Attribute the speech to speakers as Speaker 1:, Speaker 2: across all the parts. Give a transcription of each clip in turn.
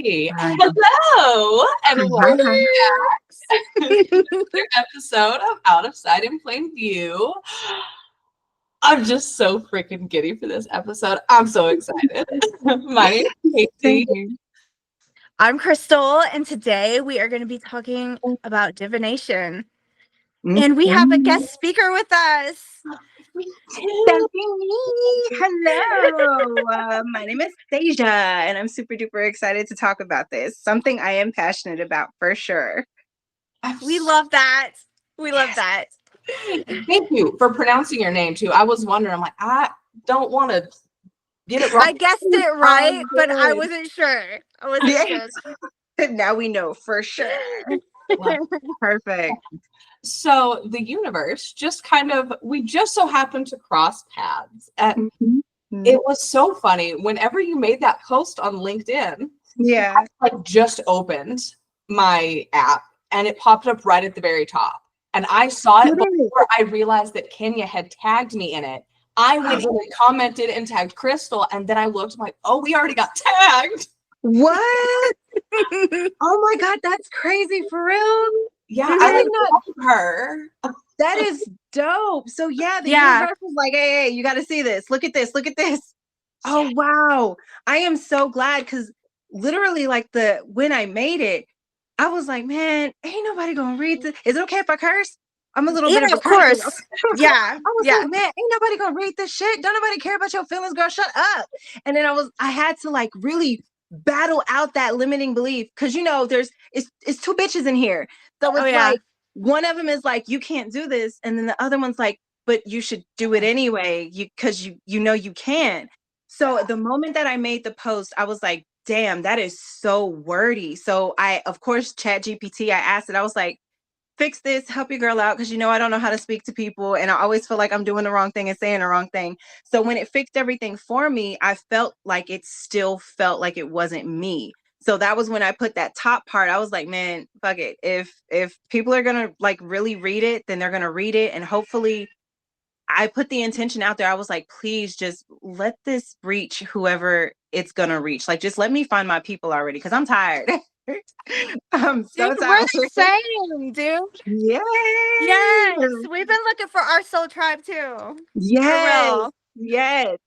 Speaker 1: Hey, hello, and welcome back to another episode of Out of Sight in Plain View. I'm just so freaking giddy for this episode. I'm so excited. My name is Casey.
Speaker 2: I'm Crystal, and today we are going to be talking about divination. And we have a guest speaker with us.
Speaker 3: That's me. Hello. My name is Ceja, and I'm super duper excited to talk about this. Something I am passionate about for sure.
Speaker 2: We love that. We love that.
Speaker 1: Thank you for pronouncing your name too. I was wondering, I'm like, I don't want to get it wrong.
Speaker 2: I guessed it right, but I wasn't sure.
Speaker 3: Sure. Now we know for sure. Perfect.
Speaker 1: So the universe we just so happened to cross paths. And it was so funny. Whenever you made that post on LinkedIn, I just opened my app and it popped up right at the very top. And I saw it before I realized that Kenya had tagged me in it. I went in and commented and tagged Crystal, and then I looked, I'm like, oh, we already got tagged.
Speaker 3: What? Oh my God, that's crazy for real.
Speaker 1: Yeah, I love her.
Speaker 3: That is dope. So the universe was like, hey, you got to see this. Look at this. Look at this. Oh, wow. I am so glad because literally when I made it, I was like, man, ain't nobody going to read this. Is it okay if I curse? I'm a little bit of a
Speaker 2: course.
Speaker 3: Yeah. I was like, man, ain't nobody going to read this shit. Don't nobody care about your feelings, girl. Shut up. And then I had to really battle out that limiting belief because it's two bitches in here. So it's like one of them is like, you can't do this, and then the other one's like, but you should do it anyway, because you know you can. So the moment that I made the post, I was like, damn, that is so wordy. So I, of course, ChatGPT, I asked it, I was like, fix this, help your girl out, because I don't know how to speak to people, and I always feel like I'm doing the wrong thing and saying the wrong thing. So when it fixed everything for me, I felt like it still felt like it wasn't me. So that was when I put that top part. I was like, man, fuck it. If people are gonna really read it, then they're gonna read it, and hopefully I put the intention out there. I was like, please just let this reach whoever it's gonna reach. Like, just let me find my people already, because I'm tired. I'm so tired.
Speaker 2: We're the same, dude.
Speaker 3: Yes.
Speaker 2: We've been looking for our soul tribe too.
Speaker 3: Yes.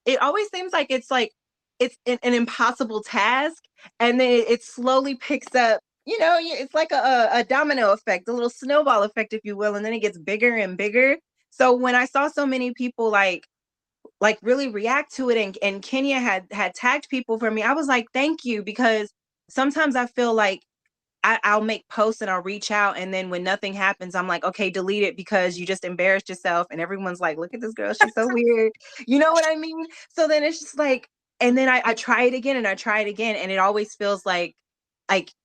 Speaker 3: It always seems like it's an impossible task, and then it slowly picks up. It's like a domino effect, a little snowball effect, if you will, and then it gets bigger and bigger. So when I saw so many people like really react to it, and Kenya had tagged people for me, I was like, thank you, because sometimes I feel like I'll make posts and I'll reach out, and then when nothing happens, I'm like, okay, delete it, because you just embarrassed yourself, and everyone's like, look at this girl, she's so weird. You know what I mean? So then it's just like, and then I try it again, and I try it again, and it always feels like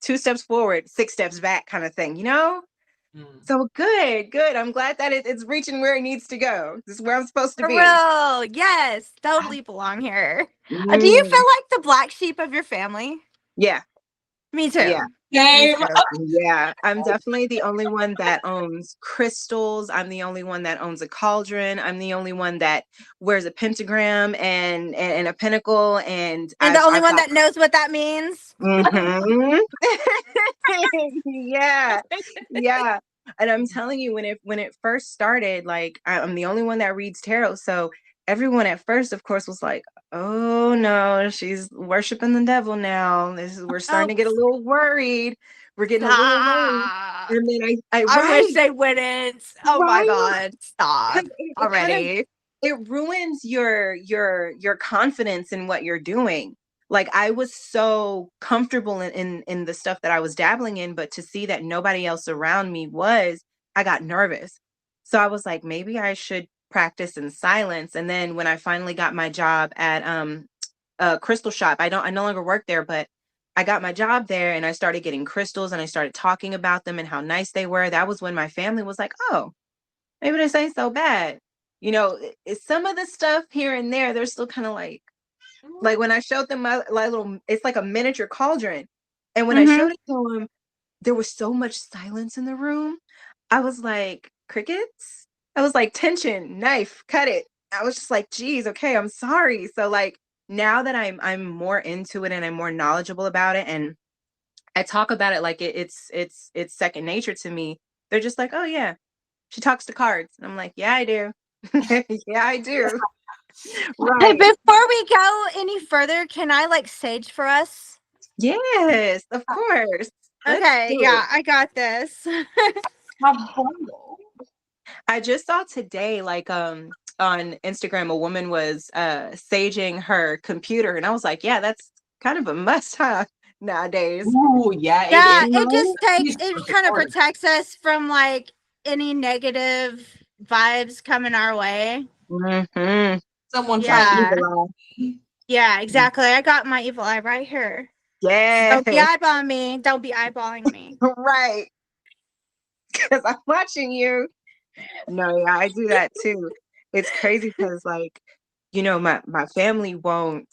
Speaker 3: 2 steps forward, 6 steps back kind of thing, So good. I'm glad that it's reaching where it needs to go. This is where I'm supposed to be.
Speaker 2: For real. Yes, totally belong here. Do you feel like the black sheep of your family?
Speaker 3: Yeah.
Speaker 2: Me too.
Speaker 3: Yeah. I'm definitely the only one that owns crystals. I'm the only one that owns a cauldron. I'm the only one that wears a pentagram and a pinnacle, and
Speaker 2: the only one that knows what that means.
Speaker 3: Yeah. And I'm telling you, when it first started, I'm the only one that reads tarot. So everyone at first, of course, was like, oh no, she's worshiping the devil now. We're starting to get a little worried. We're getting a little worried. And then
Speaker 2: I wish they wouldn't. Oh my God, stop already.
Speaker 3: It ruins your confidence in what you're doing. Like, I was so comfortable in the stuff that I was dabbling in, but to see that nobody else around me I got nervous. So I was like, maybe I should practice in silence. And then when I finally got my job at a crystal shop, I no longer work there, but I got my job there, and I started getting crystals, and I started talking about them and how nice they were. That was when my family was like, oh, maybe this ain't so bad. Some of the stuff here and there, they're still kind of like when I showed them my little, it's like a miniature cauldron. And when I showed it to them, there was so much silence in the room. I was like, crickets? I was like, tension, knife, cut it. I was just like, geez, okay, I'm sorry. So now that I'm more into it and I'm more knowledgeable about it, and I talk about it like it's second nature to me. They're just like, oh yeah, she talks to cards. And I'm like, yeah, I do. Yeah, I do.
Speaker 2: Right. Before we go any further, can I like sage for us?
Speaker 3: Yes, of course.
Speaker 2: Okay, yeah, I got this.
Speaker 3: I just saw today, like on Instagram, a woman was saging her computer, and I was like, yeah, that's kind of a must, huh? Nowadays.
Speaker 1: Ooh, yeah,
Speaker 2: yeah, it just takes, it kind of protects us from like any negative vibes coming our way.
Speaker 3: Mm-hmm.
Speaker 1: Someone
Speaker 2: yeah, exactly. I got my evil eye right here.
Speaker 3: Yeah.
Speaker 2: Don't be eyeballing me. Don't be eyeballing me.
Speaker 3: Right. Because I'm watching you. No, yeah, I do that too. It's crazy because, like, you know, my family won't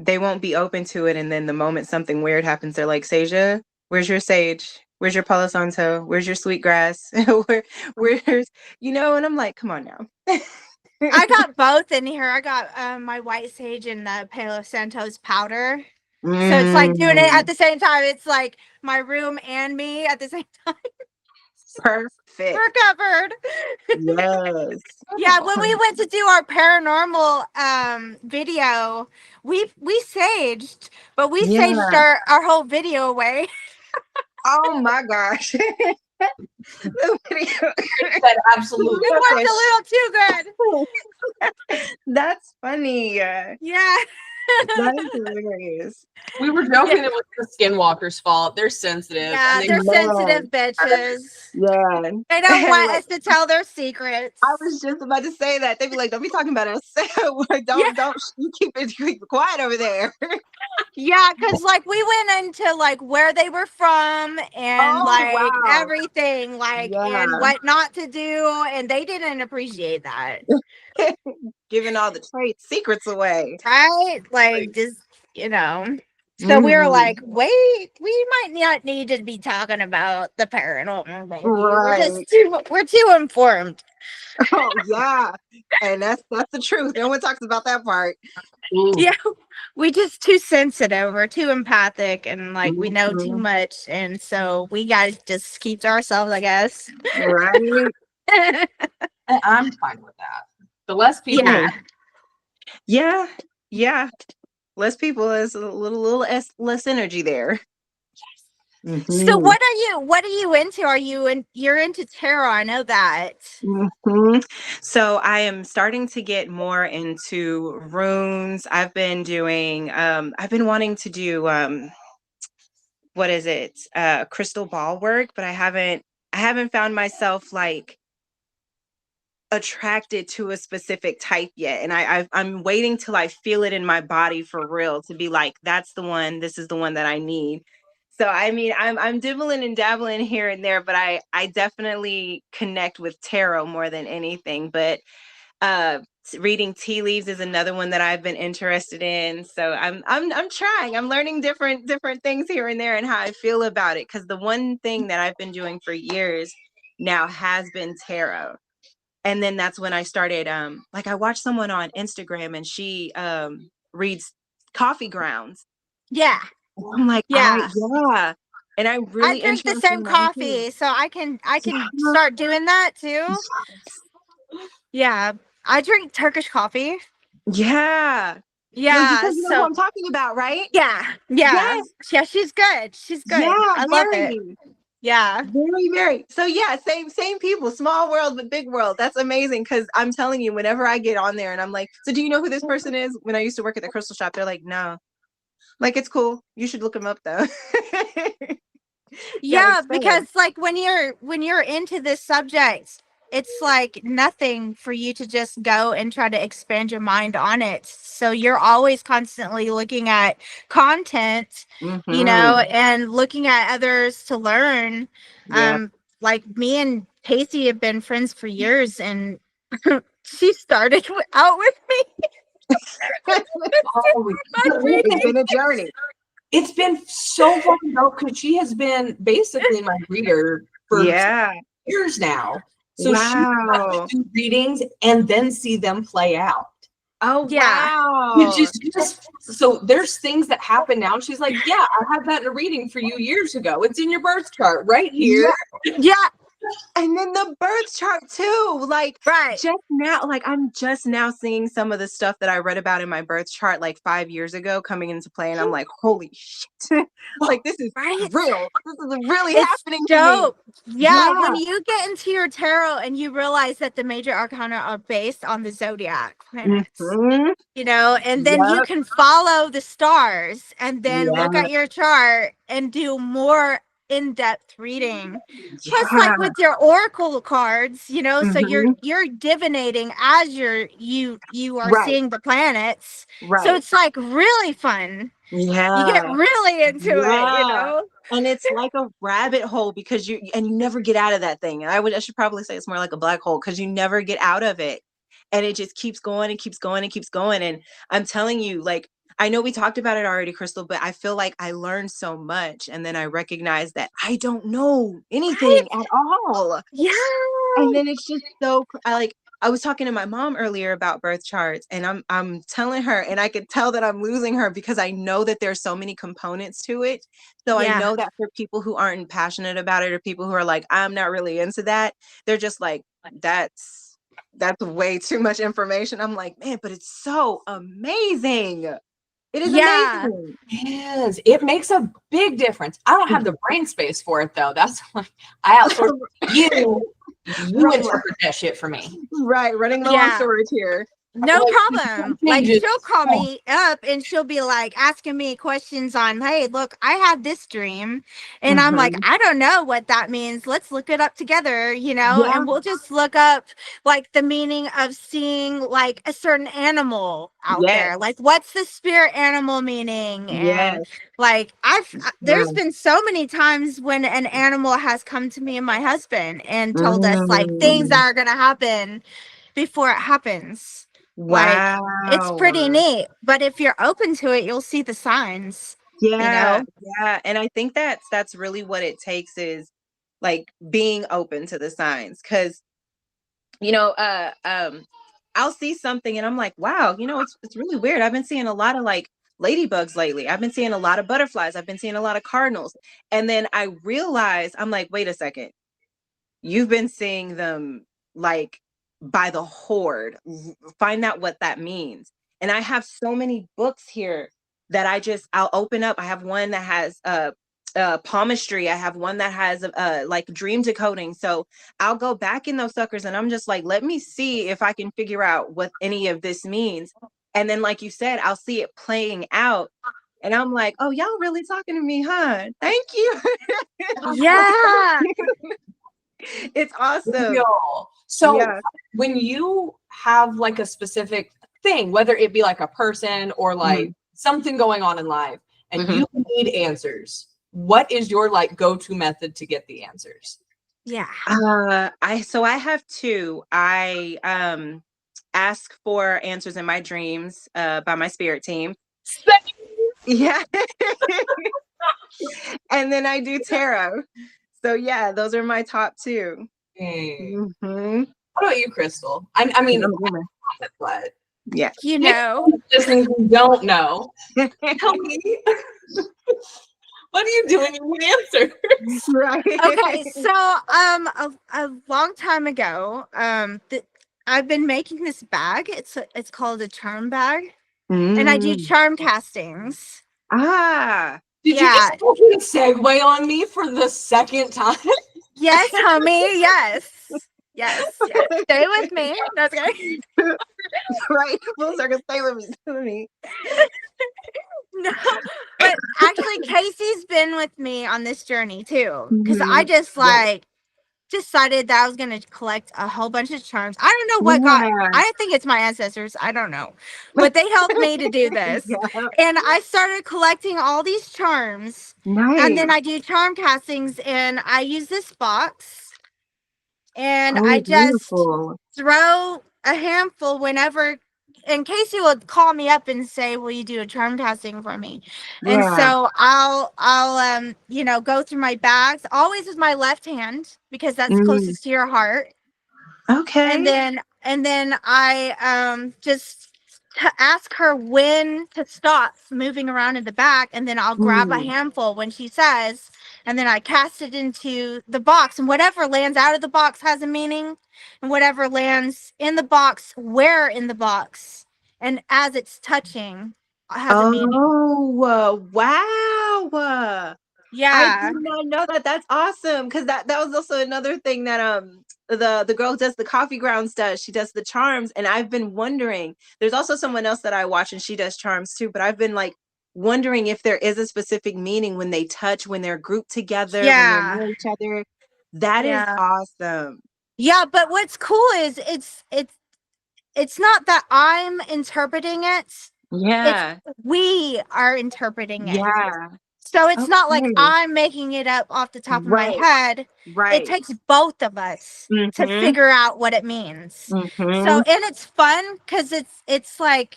Speaker 3: they won't be open to it, and then the moment something weird happens, they're like, Ceja, where's your sage? Where's your Palo Santo? Where's your sweetgrass? Where's, you know? And I'm like, come on now.
Speaker 2: I got both in here. I got my white sage and the Palo Santos powder. So it's like doing it at the same time. It's like my room and me at the same time.
Speaker 3: Perfect.
Speaker 2: We're covered.
Speaker 3: Yes.
Speaker 2: Yeah, when we went to do our paranormal video, we saged, but we saged our whole video away.
Speaker 3: Oh my gosh. The video.
Speaker 1: Absolutely.
Speaker 2: It worked a little too good.
Speaker 3: That's funny.
Speaker 2: Yeah.
Speaker 3: That is hilarious.
Speaker 1: We were joking it was the skinwalkers' fault. They're sensitive.
Speaker 2: Yeah, they're sensitive bitches.
Speaker 3: Yeah.
Speaker 2: They don't want us to tell their secrets.
Speaker 3: I was just about to say that. They'd be like, don't be talking about us. don't you keep it quiet over there.
Speaker 2: Yeah, because like we went into like where they were from and everything, like and what not to do, and they didn't appreciate that.
Speaker 3: Giving all the trade secrets away.
Speaker 2: Right? Like just, you know. So we were like, wait, we might not need to be talking about the paranormal, baby. Right. We're too informed.
Speaker 3: Oh yeah. And that's the truth. No one talks about that part.
Speaker 2: Yeah. We just too sensitive. We're too empathic and like we know too much. And so we gotta just keep to ourselves, I guess.
Speaker 3: Right.
Speaker 1: I'm fine with that. The less people.
Speaker 3: Yeah. Less people is a little less energy there.
Speaker 2: Yes. Mm-hmm. So what are you into? You're into tarot, I know that.
Speaker 3: Mm-hmm. So I am starting to get more into runes. I've been wanting to do what is it? Crystal ball work, but I haven't found myself like attracted to a specific type yet, and I'm waiting till I feel it in my body for real to be like, that's the one, this is the one that I need. So I mean, I'm dibbling and dabbling here and there, but I definitely connect with tarot more than anything. But reading tea leaves is another one that I've been interested in. So I'm trying. I'm learning different things here and there and how I feel about it, because the one thing that I've been doing for years now has been tarot. And then that's when I started, like I watched someone on Instagram and she reads coffee grounds.
Speaker 2: Yeah.
Speaker 3: I'm like, yeah. And I
Speaker 2: drink the same coffee, so I can start doing that too. Yeah. I drink Turkish coffee.
Speaker 3: Yeah.
Speaker 2: Yeah.
Speaker 3: Because you know what I'm talking about, right?
Speaker 2: Yeah. Yes. Yeah, she's good. She's good.
Speaker 3: Yeah,
Speaker 2: I love it. Yeah.
Speaker 3: Very, very. So yeah, same people, small world, but big world. That's amazing. Because I'm telling you, whenever I get on there and I'm like, so do you know who this person is? When I used to work at the crystal shop, they're like, no. Like, it's cool. You should look him up though.
Speaker 2: Yeah, because like when you're into this subject, it's like nothing for you to just go and try to expand your mind on it. So you're always constantly looking at content, you know, and looking at others to learn. Like me and Casey have been friends for years, and she started out with me.
Speaker 3: It's been a journey.
Speaker 1: It's been so fucking dope because she has been basically my reader for years now. So she do readings and then see them play out.
Speaker 3: Oh,
Speaker 2: Yeah.
Speaker 3: wow.
Speaker 1: Just so there's things that happen now. She's like, yeah, I had that in a reading for you years ago. It's in your birth chart right here.
Speaker 2: Yeah.
Speaker 3: And then the birth chart too. Like
Speaker 2: Right.
Speaker 3: just now, like I'm just now seeing some of the stuff that I read about in my birth chart like 5 years ago coming into play. And I'm like, holy shit. Like this is real. This is really happening
Speaker 2: dope.
Speaker 3: to me.
Speaker 2: Yeah. When you get into your tarot and you realize that the major arcana are based on the zodiac planets, you know, and then you can follow the stars and then look at your chart and do more in-depth reading. Plus, like with your oracle cards, you know, so you're divinating as you are seeing the planets. So it's like really fun.
Speaker 3: Yeah.
Speaker 2: You get really into it, you know.
Speaker 3: And it's like a rabbit hole because you never get out of that thing. And I should probably say it's more like a black hole because you never get out of it. And it just keeps going and keeps going and keeps going. And I'm telling you, like, I know we talked about it already, Crystal, but I feel like I learned so much. And then I recognized that I don't know anything at all.
Speaker 2: Yeah.
Speaker 3: And then it's just so, I was talking to my mom earlier about birth charts, and I'm telling her, and I could tell that I'm losing her because I know that there's so many components to it. So I know that for people who aren't passionate about it, or people who are like, I'm not really into that, they're just like, that's way too much information. I'm like, man, but it's so amazing. It is amazing.
Speaker 1: Yes, it makes a big difference. I don't have the brain space for it though. That's like I outsource you. You interpret that shit for me.
Speaker 3: Right, running low on storage here.
Speaker 2: No problem. Like she'll call me up and she'll be like asking me questions on, hey, look, I had this dream. And I'm like, I don't know what that means. Let's look it up together, you know, and we'll just look up like the meaning of seeing like a certain animal out there. Like what's the spirit animal meaning? And like there's been so many times when an animal has come to me and my husband and told us like things that are gonna happen before it happens.
Speaker 3: Wow.
Speaker 2: Like, it's pretty neat, but if you're open to it, you'll see the signs.
Speaker 3: Yeah, you know? Yeah. And I think that's really what it takes, is like being open to the signs. Cause you know, I'll see something and I'm like, wow, you know, it's really weird. I've been seeing a lot of like ladybugs lately. I've been seeing a lot of butterflies. I've been seeing a lot of cardinals. And then I realize, I'm like, wait a second, you've been seeing them like by the horde. Find out what that means. And I have so many books here that I'll open up. I have one that has palmistry. I have one that has like dream decoding. So I'll go back in those suckers and I'm just like, let me see if I can figure out what any of this means. And then, like you said, I'll see it playing out. And I'm like, oh, y'all really talking to me, huh? Thank you.
Speaker 2: Yeah.
Speaker 3: It's awesome.
Speaker 1: So when you have like a specific thing, whether it be like a person or like something going on in life, and you need answers, what is your like go-to method to get the answers?
Speaker 2: Yeah.
Speaker 3: I have two. I ask for answers in my dreams by my spirit team. Yeah. And then I do tarot. So yeah, those are my top two.
Speaker 1: What about you, Crystal? I mean, but
Speaker 3: yeah,
Speaker 2: you know,
Speaker 3: just
Speaker 1: things you don't know. Tell me, what do you do when you need answers?
Speaker 3: Right.
Speaker 2: Okay, so a long time ago, I've been making this bag. It's called a charm bag, and I do charm castings.
Speaker 1: Did you just segue on me for the second time?
Speaker 2: Yes, homie. Yes. Stay with me. That's okay.
Speaker 3: Right. Full circle. Stay with me.
Speaker 2: No, but actually, Casey's been with me on this journey too, because I just decided that I was gonna collect a whole bunch of charms. I don't know what I think it's my ancestors. I don't know, but they helped me to do this, and I started collecting all these charms. And then I do charm castings, and I use this box, and I just throw a handful whenever. And Casey will call me up and say, will you do a charm casting for me? And so I'll go through my bags, always with my left hand, because that's closest to your heart.
Speaker 3: Okay.
Speaker 2: And then I just to ask her when to stop moving around in the back, and then I'll grab a handful when she says, and then I cast it into the box, and whatever lands out of the box has a meaning, and whatever lands in the box, where in the box, and as it's touching has a meaning.
Speaker 3: Oh, wow.
Speaker 2: Yeah.
Speaker 3: I did not know that. That's awesome. Because that was also another thing that the girl who does the coffee grounds does. She does the charms, and I've been wondering. There's also someone else that I watch, and she does charms too. But I've been like wondering if there is a specific meaning when they touch, when they're grouped together, when they're near each other. That is awesome.
Speaker 2: Yeah, but what's cool is it's not that I'm interpreting it.
Speaker 3: Yeah.
Speaker 2: We are interpreting it.
Speaker 3: Yeah.
Speaker 2: So it's not like I'm making it up off the top of my head.
Speaker 3: Right.
Speaker 2: It takes both of us to figure out what it means. So, and it's fun because it's like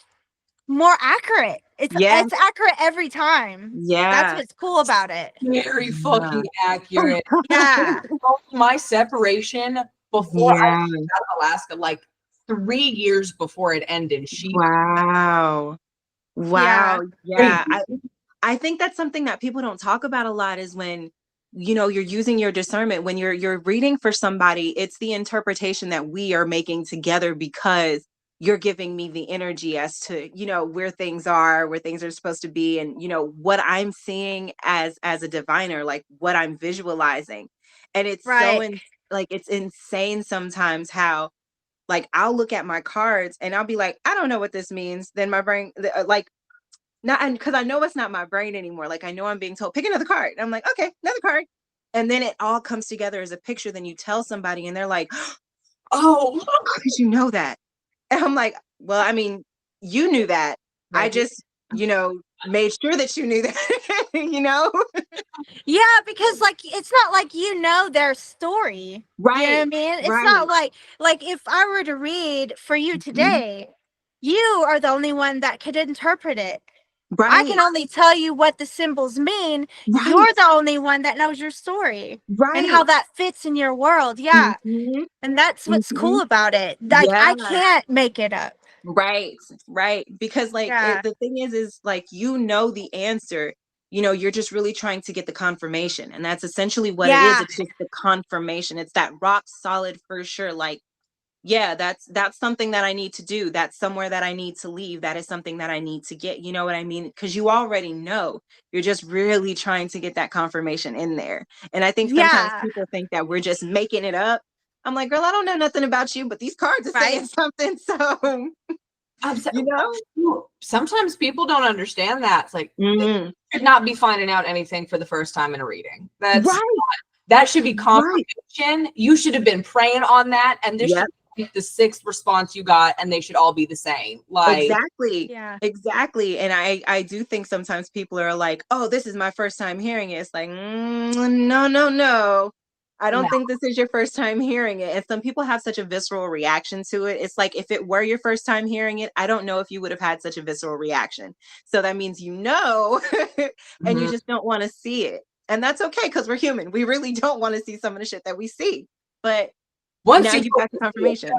Speaker 2: more accurate. It's accurate every time.
Speaker 3: Yeah.
Speaker 2: That's what's cool about it.
Speaker 1: Very fucking accurate.
Speaker 2: Yeah.
Speaker 1: My separation before I moved out of Alaska, like 3 years before it ended.
Speaker 3: Wow. Yeah. I think that's something that people don't talk about a lot is when, you know, you're using your discernment, when you're reading for somebody, it's the interpretation that we are making together because you're giving me the energy as to, you know, where things are supposed to be. And, you know, what I'm seeing as a diviner, like what I'm visualizing. And it's it's insane sometimes how, like, I'll look at my cards and I'll be like, I don't know what this means. Then my brain, not, and because I know it's not my brain anymore. Like I know I'm being told, pick another card. And I'm like, okay, another card. And then it all comes together as a picture. Then you tell somebody and they're like, oh, how did you know that? And I'm like, well, I mean, you knew that. Right. I just, you know, made sure that you knew that, you know?
Speaker 2: Yeah, because like, it's not like, you know, their story. Right. You know what I mean? It's not like if I were to read for you today, you are the only one that could interpret it. Right. I can only tell you what the symbols mean. Right. You're the only one that knows your story. Right. And how that fits in your world. Yeah. And that's what's cool about it. Like I can't make it up.
Speaker 3: Right. Because like the thing is like, you know, the answer, you know, you're just really trying to get the confirmation. And that's essentially what it is. It's just the confirmation. It's that rock solid for sure. Like, yeah, that's something that I need to do. That's somewhere that I need to leave. That is something that I need to get. You know what I mean? Because you already know. You're just really trying to get that confirmation in there. And I think sometimes people think that we're just making it up. I'm like, girl, I don't know nothing about you, but these cards are saying something. So, you know,
Speaker 1: sometimes people don't understand that. It's like, they should not be finding out anything for the first time in a reading. That's that should be confirmation. You should have been praying on that. And this should be the 6th response you got, and they should all be the same. Like
Speaker 3: exactly. And I do think sometimes people are like, oh, this is my first time hearing it. It's like, no. I don't think this is your first time hearing it. And some people have such a visceral reaction to it. It's like, if it were your first time hearing it, I don't know if you would have had such a visceral reaction. So that means, you know, and you just don't want to see it. And that's okay, because we're human. We really don't want to see some of the shit that we see. But once now you got the confirmation,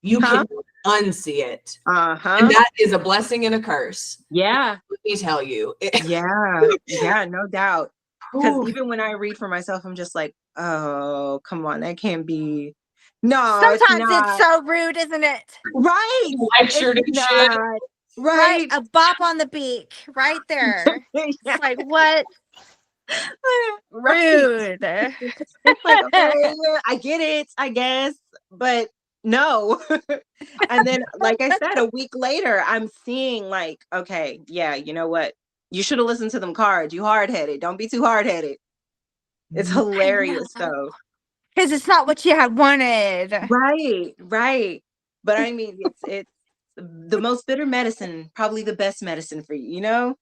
Speaker 1: you can unsee it. And that is a blessing and a curse.
Speaker 3: Yeah.
Speaker 1: Let me tell you.
Speaker 3: Yeah, no doubt. Because even when I read for myself, I'm just like, oh, come on, that can't be. No,
Speaker 2: sometimes it's so rude, isn't it?
Speaker 3: Right.
Speaker 1: I sure did.
Speaker 3: Right.
Speaker 2: A bop on the beak right there. It's like, what? Rude.
Speaker 3: It's like, okay, I get it, I guess, but no. And then, like I said, a week later, I'm seeing like, okay, yeah, you know what? You should have listened to them cards. You hard-headed. Don't be too hard-headed. It's hilarious though.
Speaker 2: Because it's not what you had wanted.
Speaker 3: Right. But I mean, it's the most bitter medicine, probably the best medicine for you, you know?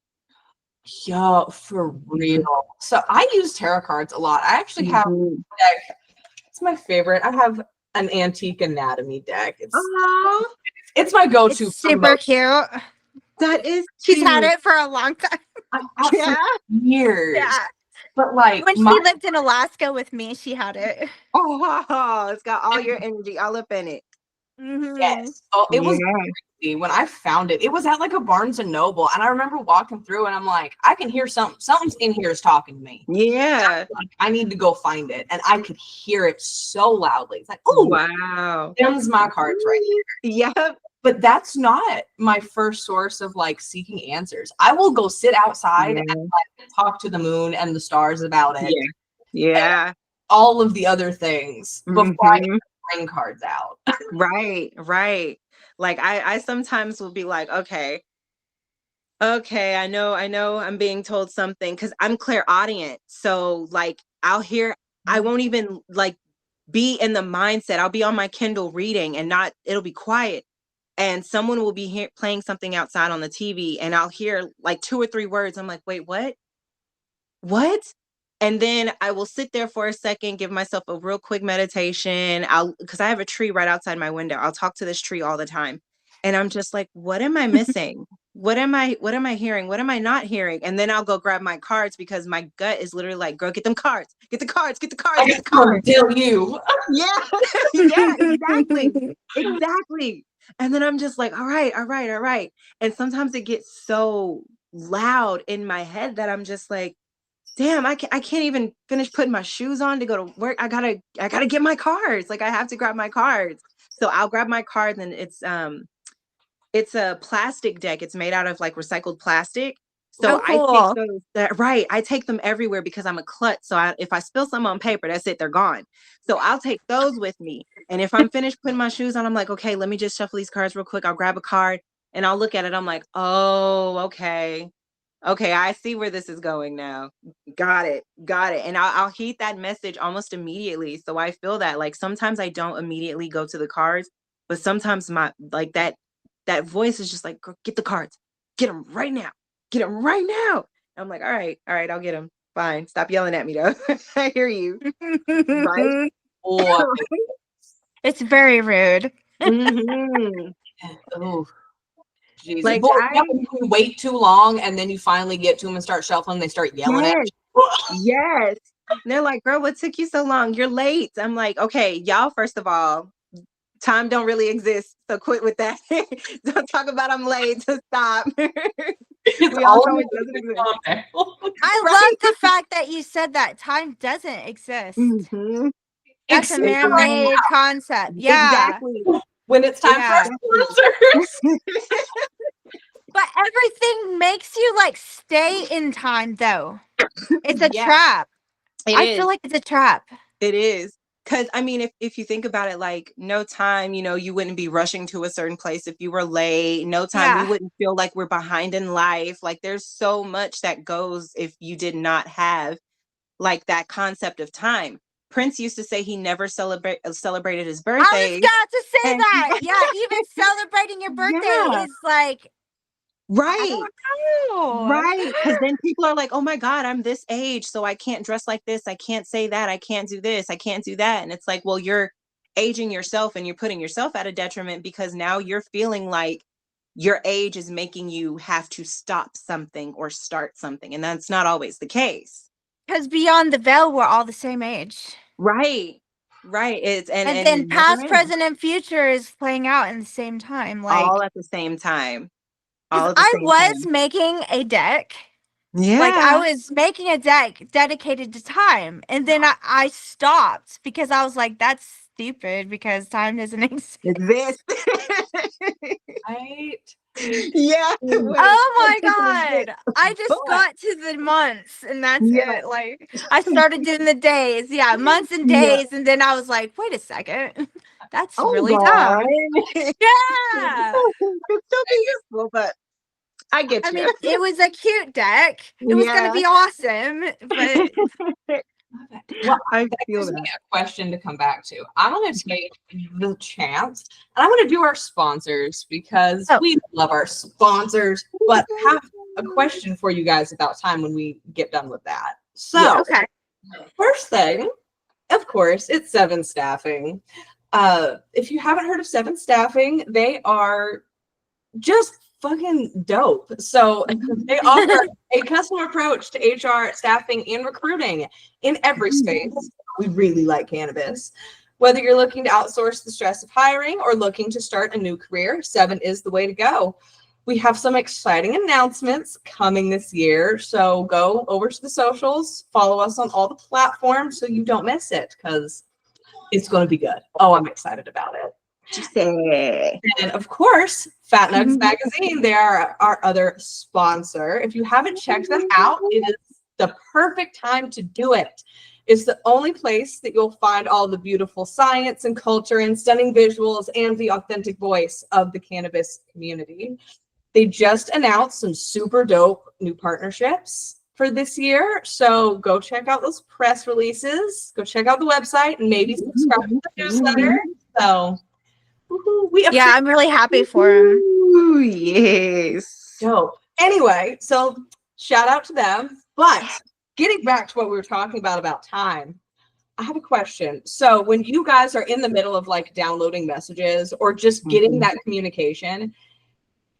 Speaker 1: Yo, for real. So I use tarot cards a lot. I actually have a deck. It's my favorite. I have an antique anatomy deck. It's my go-to.
Speaker 2: It's super cute.
Speaker 3: That is
Speaker 2: cute. She's had it for a long time.
Speaker 1: For years. Yeah. But like
Speaker 2: when she lived in Alaska with me, she had it.
Speaker 3: Oh, it's got all your energy all up in it.
Speaker 1: Yes. Oh, it was crazy. When I found it, it was at like a Barnes and Noble, and I remember walking through, and I'm like, I can hear something's in here is talking to me.
Speaker 3: Yeah.
Speaker 1: Like, I need to go find it, and I could hear it so loudly. It's like, oh
Speaker 3: wow,
Speaker 1: them's my cards right here.
Speaker 3: Yep.
Speaker 1: But that's not my first source of like seeking answers. I will go sit outside and like talk to the moon and the stars about it.
Speaker 3: Yeah.
Speaker 1: All of the other things before I bring cards out.
Speaker 3: Right. Like I sometimes will be like, okay, I know I'm being told something, because I'm clairaudient. So like I'll hear, I won't even like be in the mindset. I'll be on my Kindle reading and it'll be quiet. And someone will be playing something outside on the TV, and I'll hear like 2 or 3 words. I'm like, wait, what? And then I will sit there for a second, give myself a real quick meditation. Because I have a tree right outside my window. I'll talk to this tree all the time. And I'm just like, what am I missing? What am I hearing? What am I not hearing? And then I'll go grab my cards, because my gut is literally like, girl, get them cards. Get the cards. Get the cards.
Speaker 1: I
Speaker 3: Get the cards.
Speaker 1: Tell you.
Speaker 3: Yeah, exactly. And then I'm just like, all right. And sometimes it gets so loud in my head that I'm just like, damn, I can't even finish putting my shoes on to go to work. I gotta get my cards. Like I have to grab my cards. So I'll grab my cards, and it's a plastic deck. It's made out of like recycled plastic. So
Speaker 2: cool.
Speaker 3: I take those, I take them everywhere, because I'm a klutz. So if I spill some on paper, that's it, they're gone. So I'll take those with me. And if I'm finished putting my shoes on, I'm like, okay, let me just shuffle these cards real quick. I'll grab a card and I'll look at it. I'm like, oh, okay, I see where this is going now. Got it. And I'll heed that message almost immediately. So I feel that like sometimes I don't immediately go to the cards, but sometimes my like that voice is just like, get the cards, get them right now. I'm like, all right, I'll get them. Fine. Stop yelling at me though. I hear you. Right?
Speaker 2: It's very rude.
Speaker 1: Oh, Jesus.
Speaker 3: Like
Speaker 1: you wait too long, and then you finally get to them and start shuffling, they start yelling at you.
Speaker 3: Yes. And they're like, girl, what took you so long? You're late. I'm like, okay, y'all, first of all, time don't really exist. So quit with that. Don't talk about I'm late. To stop.
Speaker 1: We all know
Speaker 3: it doesn't exist.
Speaker 2: I love the fact that you said that time doesn't exist. That's a man-made concept. Yeah.
Speaker 3: Exactly.
Speaker 1: When it's time for sponsors.
Speaker 2: But everything makes you like stay in time though. It's a trap. I feel like it's a trap.
Speaker 3: It is. Because I mean, if you think about it, like no time, you wouldn't be rushing to a certain place if you were late. No time, we wouldn't feel like we're behind in life. Like there's so much that goes if you did not have like that concept of time. Prince used to say he never celebrated his birthday.
Speaker 2: I was about to say that. Yeah, even celebrating your birthday is like
Speaker 3: right. Because then people are like, oh my God, I'm this age, so I can't dress like this. I can't say that. I can't do this. I can't do that. And it's like, well, you're aging yourself and you're putting yourself at a detriment, because now you're feeling like your age is making you have to stop something or start something. And that's not always the case.
Speaker 2: Because beyond the veil, we're all the same age.
Speaker 3: Right. It's
Speaker 2: and then past, present, and future is playing out in the same time. Like
Speaker 3: all at the same time.
Speaker 2: I was making a deck.
Speaker 3: Yeah.
Speaker 2: Like I was making a deck dedicated to time. And then I stopped because I was like, that's stupid because time doesn't exist.
Speaker 1: Right.
Speaker 3: Yeah.
Speaker 2: Oh my God. I just got to the months and that's it. Like I started doing the days. Yeah, months and days. And then I was like, wait a second. That's really dumb. Yeah.
Speaker 3: It's still be useful, but I get you.
Speaker 2: I mean, it was a cute deck. It was going to be awesome, but
Speaker 1: well, that gives me a question to come back to. I'm going to take the chance, and I'm going to do our sponsors because we love our sponsors, but have a question for you guys about time when we get done with that. So, first thing, of course, it's Seven Staffing. If you haven't heard of Seven Staffing, they are just fucking dope. So they offer a custom approach to HR, staffing, and recruiting in every space. We really like cannabis. Whether you're looking to outsource the stress of hiring or looking to start a new career, 7 is the way to go. We have some exciting announcements coming this year, so go over to the socials, follow us on all the platforms so you don't miss it, because it's going to be good. Oh, I'm excited about it. And of course, Fat Nugs Magazine, they are our other sponsor. If you haven't checked them out, it is the perfect time to do it. It's the only place that you'll find all the beautiful science and culture and stunning visuals and the authentic voice of the cannabis community. They just announced some super dope new partnerships for this year. So go check out those press releases, go check out the website, and maybe subscribe to the newsletter. So
Speaker 2: I'm really happy for him.
Speaker 3: Ooh, yes.
Speaker 1: Dope. Anyway, so shout out to them. But getting back to what we were talking about time, I have a question. So when you guys are in the middle of like downloading messages or just getting that communication,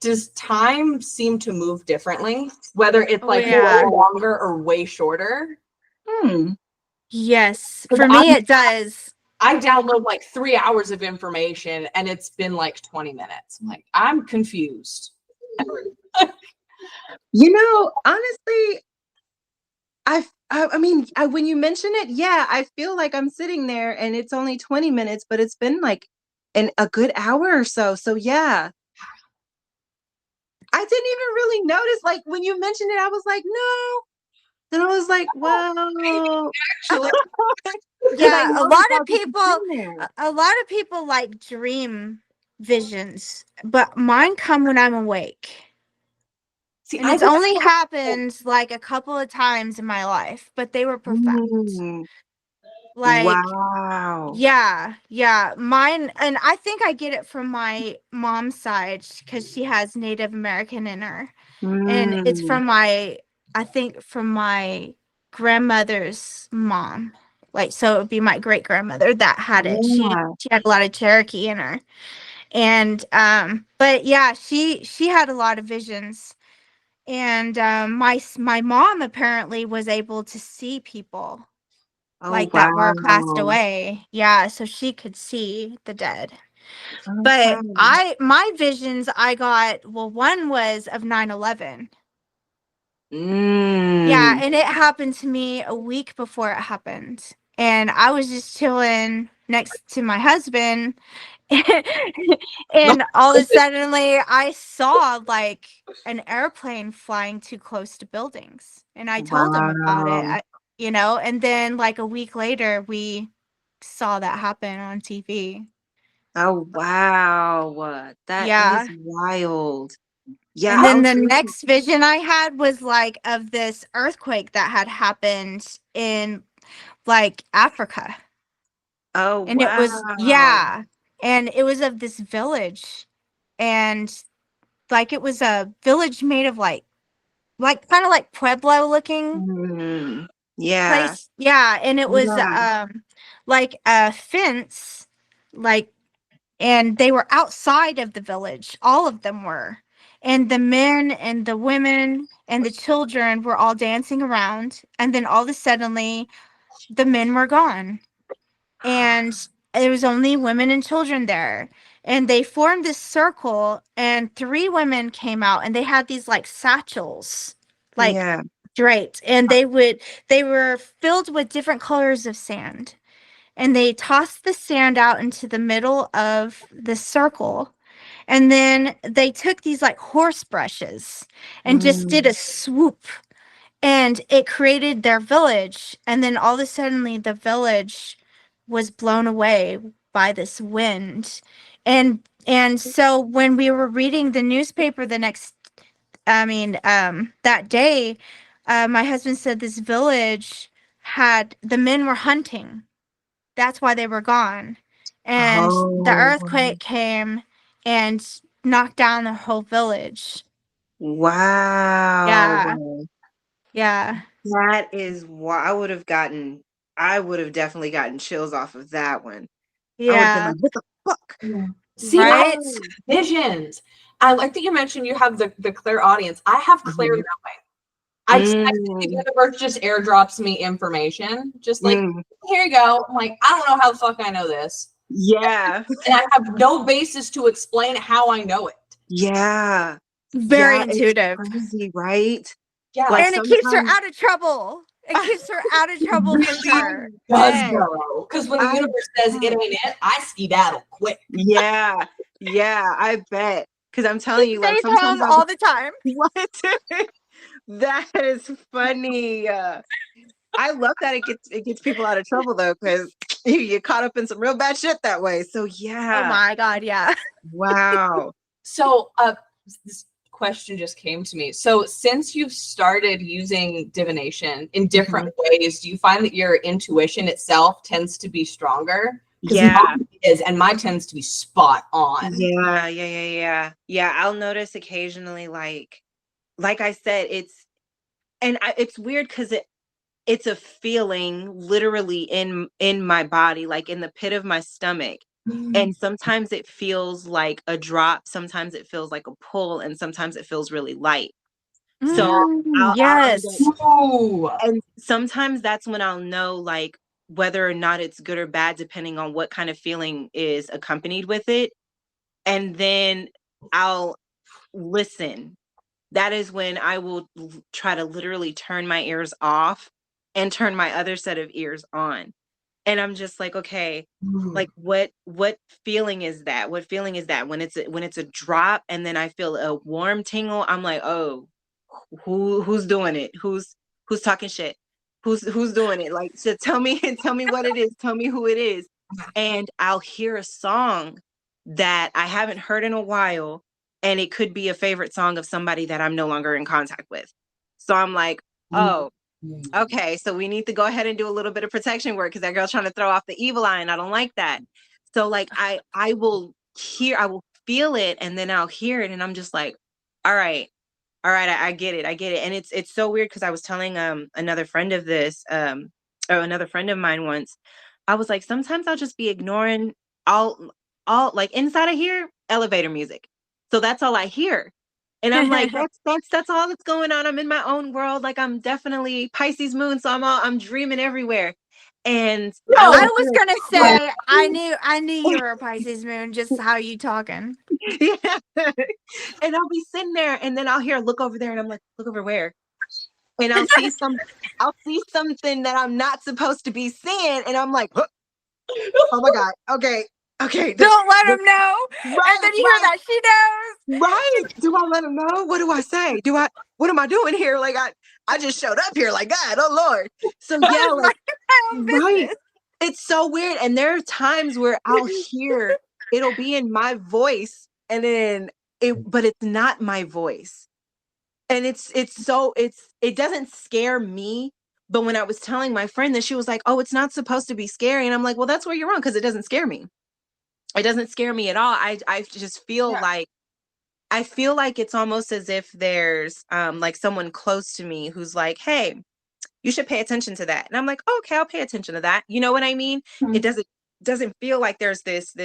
Speaker 1: does time seem to move differently? Whether it's like way longer or way shorter?
Speaker 2: Yes, for me it does.
Speaker 1: I download like 3 hours of information and it's been like 20 minutes. I'm like, I'm confused.
Speaker 3: Honestly, I mean, when you mention it, I feel like I'm sitting there and it's only 20 minutes, but it's been like a good hour or so. So yeah. I didn't even really notice. Like when you mentioned it, I was like, no. Then I was like, well,
Speaker 1: Actually,
Speaker 2: yeah, a lot of people like dream visions, but mine come when I'm awake. See, and it's only happened like a couple of times in my life, but they were perfect. Like,
Speaker 3: wow.
Speaker 2: Yeah. Mine, and I think I get it from my mom's side because she has Native American in her. And it's from my grandmother's mom. Like, so it would be my great grandmother that had it.
Speaker 3: Yeah.
Speaker 2: She had a lot of Cherokee in her. And but yeah, she had a lot of visions. And my mom apparently was able to see people that were passed away. Yeah, so she could see the dead. But my visions I got, one was of 9/11. Yeah, and it happened to me a week before it happened. And I was just chilling next to my husband and all of a sudden I saw like an airplane flying too close to buildings. And I told him about it, and then like a week later we saw that happen on TV.
Speaker 3: Oh wow. That is wild. Yeah.
Speaker 2: And then the next vision I had was like of this earthquake that had happened in like Africa.
Speaker 3: Oh,
Speaker 2: and
Speaker 3: wow.
Speaker 2: It was and it was of this village, and like it was a village made of like kind of like Pueblo looking place. Yeah, and it was like a fence, like, and they were outside of the village. All of them were. And the men and the women and the children were all dancing around. And then all of a sudden, the men were gone. And there was only women and children there. And they formed this circle, and 3 women came out, and they had these like satchels, like draped. And they were filled with different colors of sand. And they tossed the sand out into the middle of the circle. And then they took these like horse brushes and just did a swoop, and it created their village. And then all of a sudden the village was blown away by this wind. And so when we were reading the newspaper that day, my husband said this village the men were hunting. That's why they were gone. And the earthquake came and knocked down the whole village.
Speaker 3: Wow.
Speaker 2: Yeah.
Speaker 3: That is why I would have definitely gotten chills off of that one.
Speaker 2: Yeah.
Speaker 3: I would have been like, what the fuck?
Speaker 1: Yeah. See,
Speaker 2: right?
Speaker 1: Visions. I like that you mentioned you have the clear audience. I have clear knowing. I think the universe just airdrops me information. Just like, here you go. I'm like, I don't know how the fuck I know this.
Speaker 3: Yeah.
Speaker 1: And I have no basis to explain how I know it.
Speaker 3: Yeah.
Speaker 2: Very intuitive.
Speaker 3: It's crazy, right?
Speaker 1: Yeah.
Speaker 3: Like
Speaker 2: and it keeps her out of trouble. It keeps her out of trouble for sure.
Speaker 1: Because when the universe says it ain't it, I skedaddle quick.
Speaker 3: Yeah. Yeah, I bet. Because I'm telling you, like,
Speaker 2: sometimes all the time.
Speaker 3: What? That is funny. I love that it gets people out of trouble though, because you get caught up in some real bad shit that way. So yeah.
Speaker 2: Oh my God, yeah.
Speaker 3: Wow.
Speaker 1: So this question just came to me. So since you've started using divination in different ways, do you find that your intuition itself tends to be stronger?
Speaker 3: Yeah.
Speaker 1: Mine is, and mine tends to be spot on.
Speaker 3: Yeah. I'll notice occasionally, like I said, it's weird because it's a feeling literally in my body, like in the pit of my stomach. And sometimes it feels like a drop, sometimes it feels like a pull, and sometimes it feels really light. So
Speaker 2: yes.
Speaker 3: And sometimes that's when I'll know, like, whether or not it's good or bad, depending on what kind of feeling is accompanied with it. And then I'll listen. That is when I will try to literally turn my ears off and turn my other set of ears on. And I'm just like, okay, like what feeling is that? What feeling is that? When it's a drop and then I feel a warm tingle, I'm like, oh, who's doing it? Who's talking shit? Who's doing it? Like, so tell me what it is. Tell me who it is. And I'll hear a song that I haven't heard in a while, and it could be a favorite song of somebody that I'm no longer in contact with. So I'm like, oh, okay, so we need to go ahead and do a little bit of protection work because that girl's trying to throw off the evil eye, and I don't like that. So like I will feel it, and then I'll hear it, and I'm just like, all right, I get it. And it's so weird because I was telling another friend of this, or another friend of mine once. I was like, sometimes I'll just be ignoring all like inside of here, elevator music. So that's all I hear. And I'm like, that's all that's going on. I'm in my own world. Like, I'm definitely Pisces moon, so I'm dreaming everywhere. And
Speaker 2: I was gonna say, I knew you were a Pisces moon, just how you talking.
Speaker 3: Yeah. And I'll be sitting there, and then I'll hear look over there, and I'm like, look over where? And I'll see something that I'm not supposed to be seeing, and I'm like, huh. Oh my God, okay.
Speaker 2: Don't let him know. Right, and then you hear that she knows.
Speaker 3: Right. Do I let him know? What do I say? What am I doing here? Like, I just showed up here, like, God, oh Lord. So yeah, like, right. It's so weird. And there are times where I'll hear it'll be in my voice, and then but it's not my voice. And it doesn't scare me. But when I was telling my friend that, she was like, oh, it's not supposed to be scary. And I'm like, well, that's where you're wrong, because it doesn't scare me. It doesn't scare me at all. I just feel like it's almost as if there's like someone close to me who's like, hey, you should pay attention to that. And I'm like, oh, okay, I'll pay attention to that. You know what I mean? It doesn't feel like there's this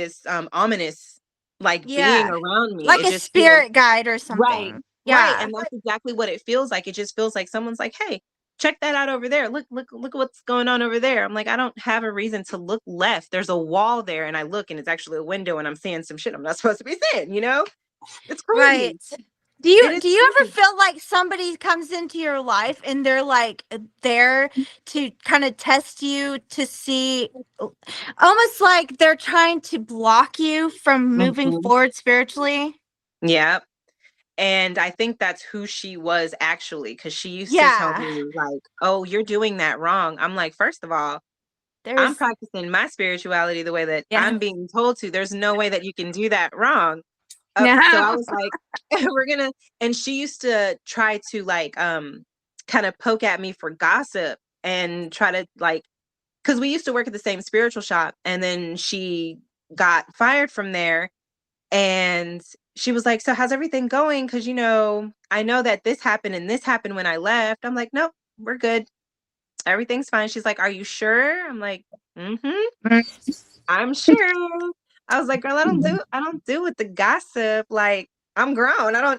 Speaker 3: ominous being around me.
Speaker 2: Like a spirit guide or something.
Speaker 3: Right. Yeah. Right. And that's exactly what it feels like. It just feels like someone's like, hey, check that out over there. Look what's going on over there. I'm like, I don't have a reason to look left. There's a wall there, and I look, and it's actually a window, and I'm seeing some shit I'm not supposed to be seeing, you know? It's crazy. Right.
Speaker 2: Do you ever feel like somebody comes into your life and they're like there to kind of test you, to see, almost like they're trying to block you from moving forward spiritually?
Speaker 3: Yeah. And I think that's who she was, actually, because she used to tell me, like, oh, you're doing that wrong. I'm like, first of all, I'm practicing my spirituality the way that I'm being told to. There's no way that you can do that wrong. So I was like, and she used to try to kind of poke at me for gossip and try to because we used to work at the same spiritual shop, and then she got fired from there. And she was like, so how's everything going? Because, I know that this happened and this happened when I left. I'm like, nope, we're good. Everything's fine. She's like, are you sure? I'm like, I'm sure. I was like, girl, I don't do with the gossip. Like, I'm grown. I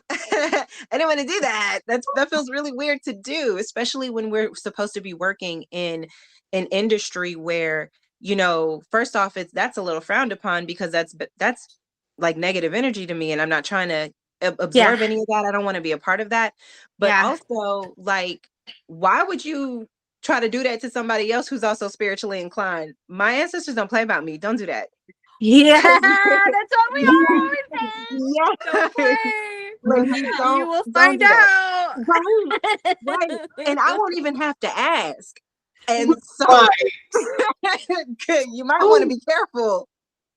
Speaker 3: didn't want to do that. That feels really weird to do, especially when we're supposed to be working in an industry where, you know, first off, that's a little frowned upon because that's like negative energy to me, and I'm not trying to absorb any of that. I don't want to be a part of that. But also, like, why would you try to do that to somebody else who's also spiritually inclined? My ancestors don't play about me. Don't do that.
Speaker 2: Yeah, that's what we always say.
Speaker 3: Yeah.
Speaker 2: Don't play.
Speaker 3: Like,
Speaker 2: you will find out.
Speaker 3: Right. And I won't even have to ask. And so you might want to be careful.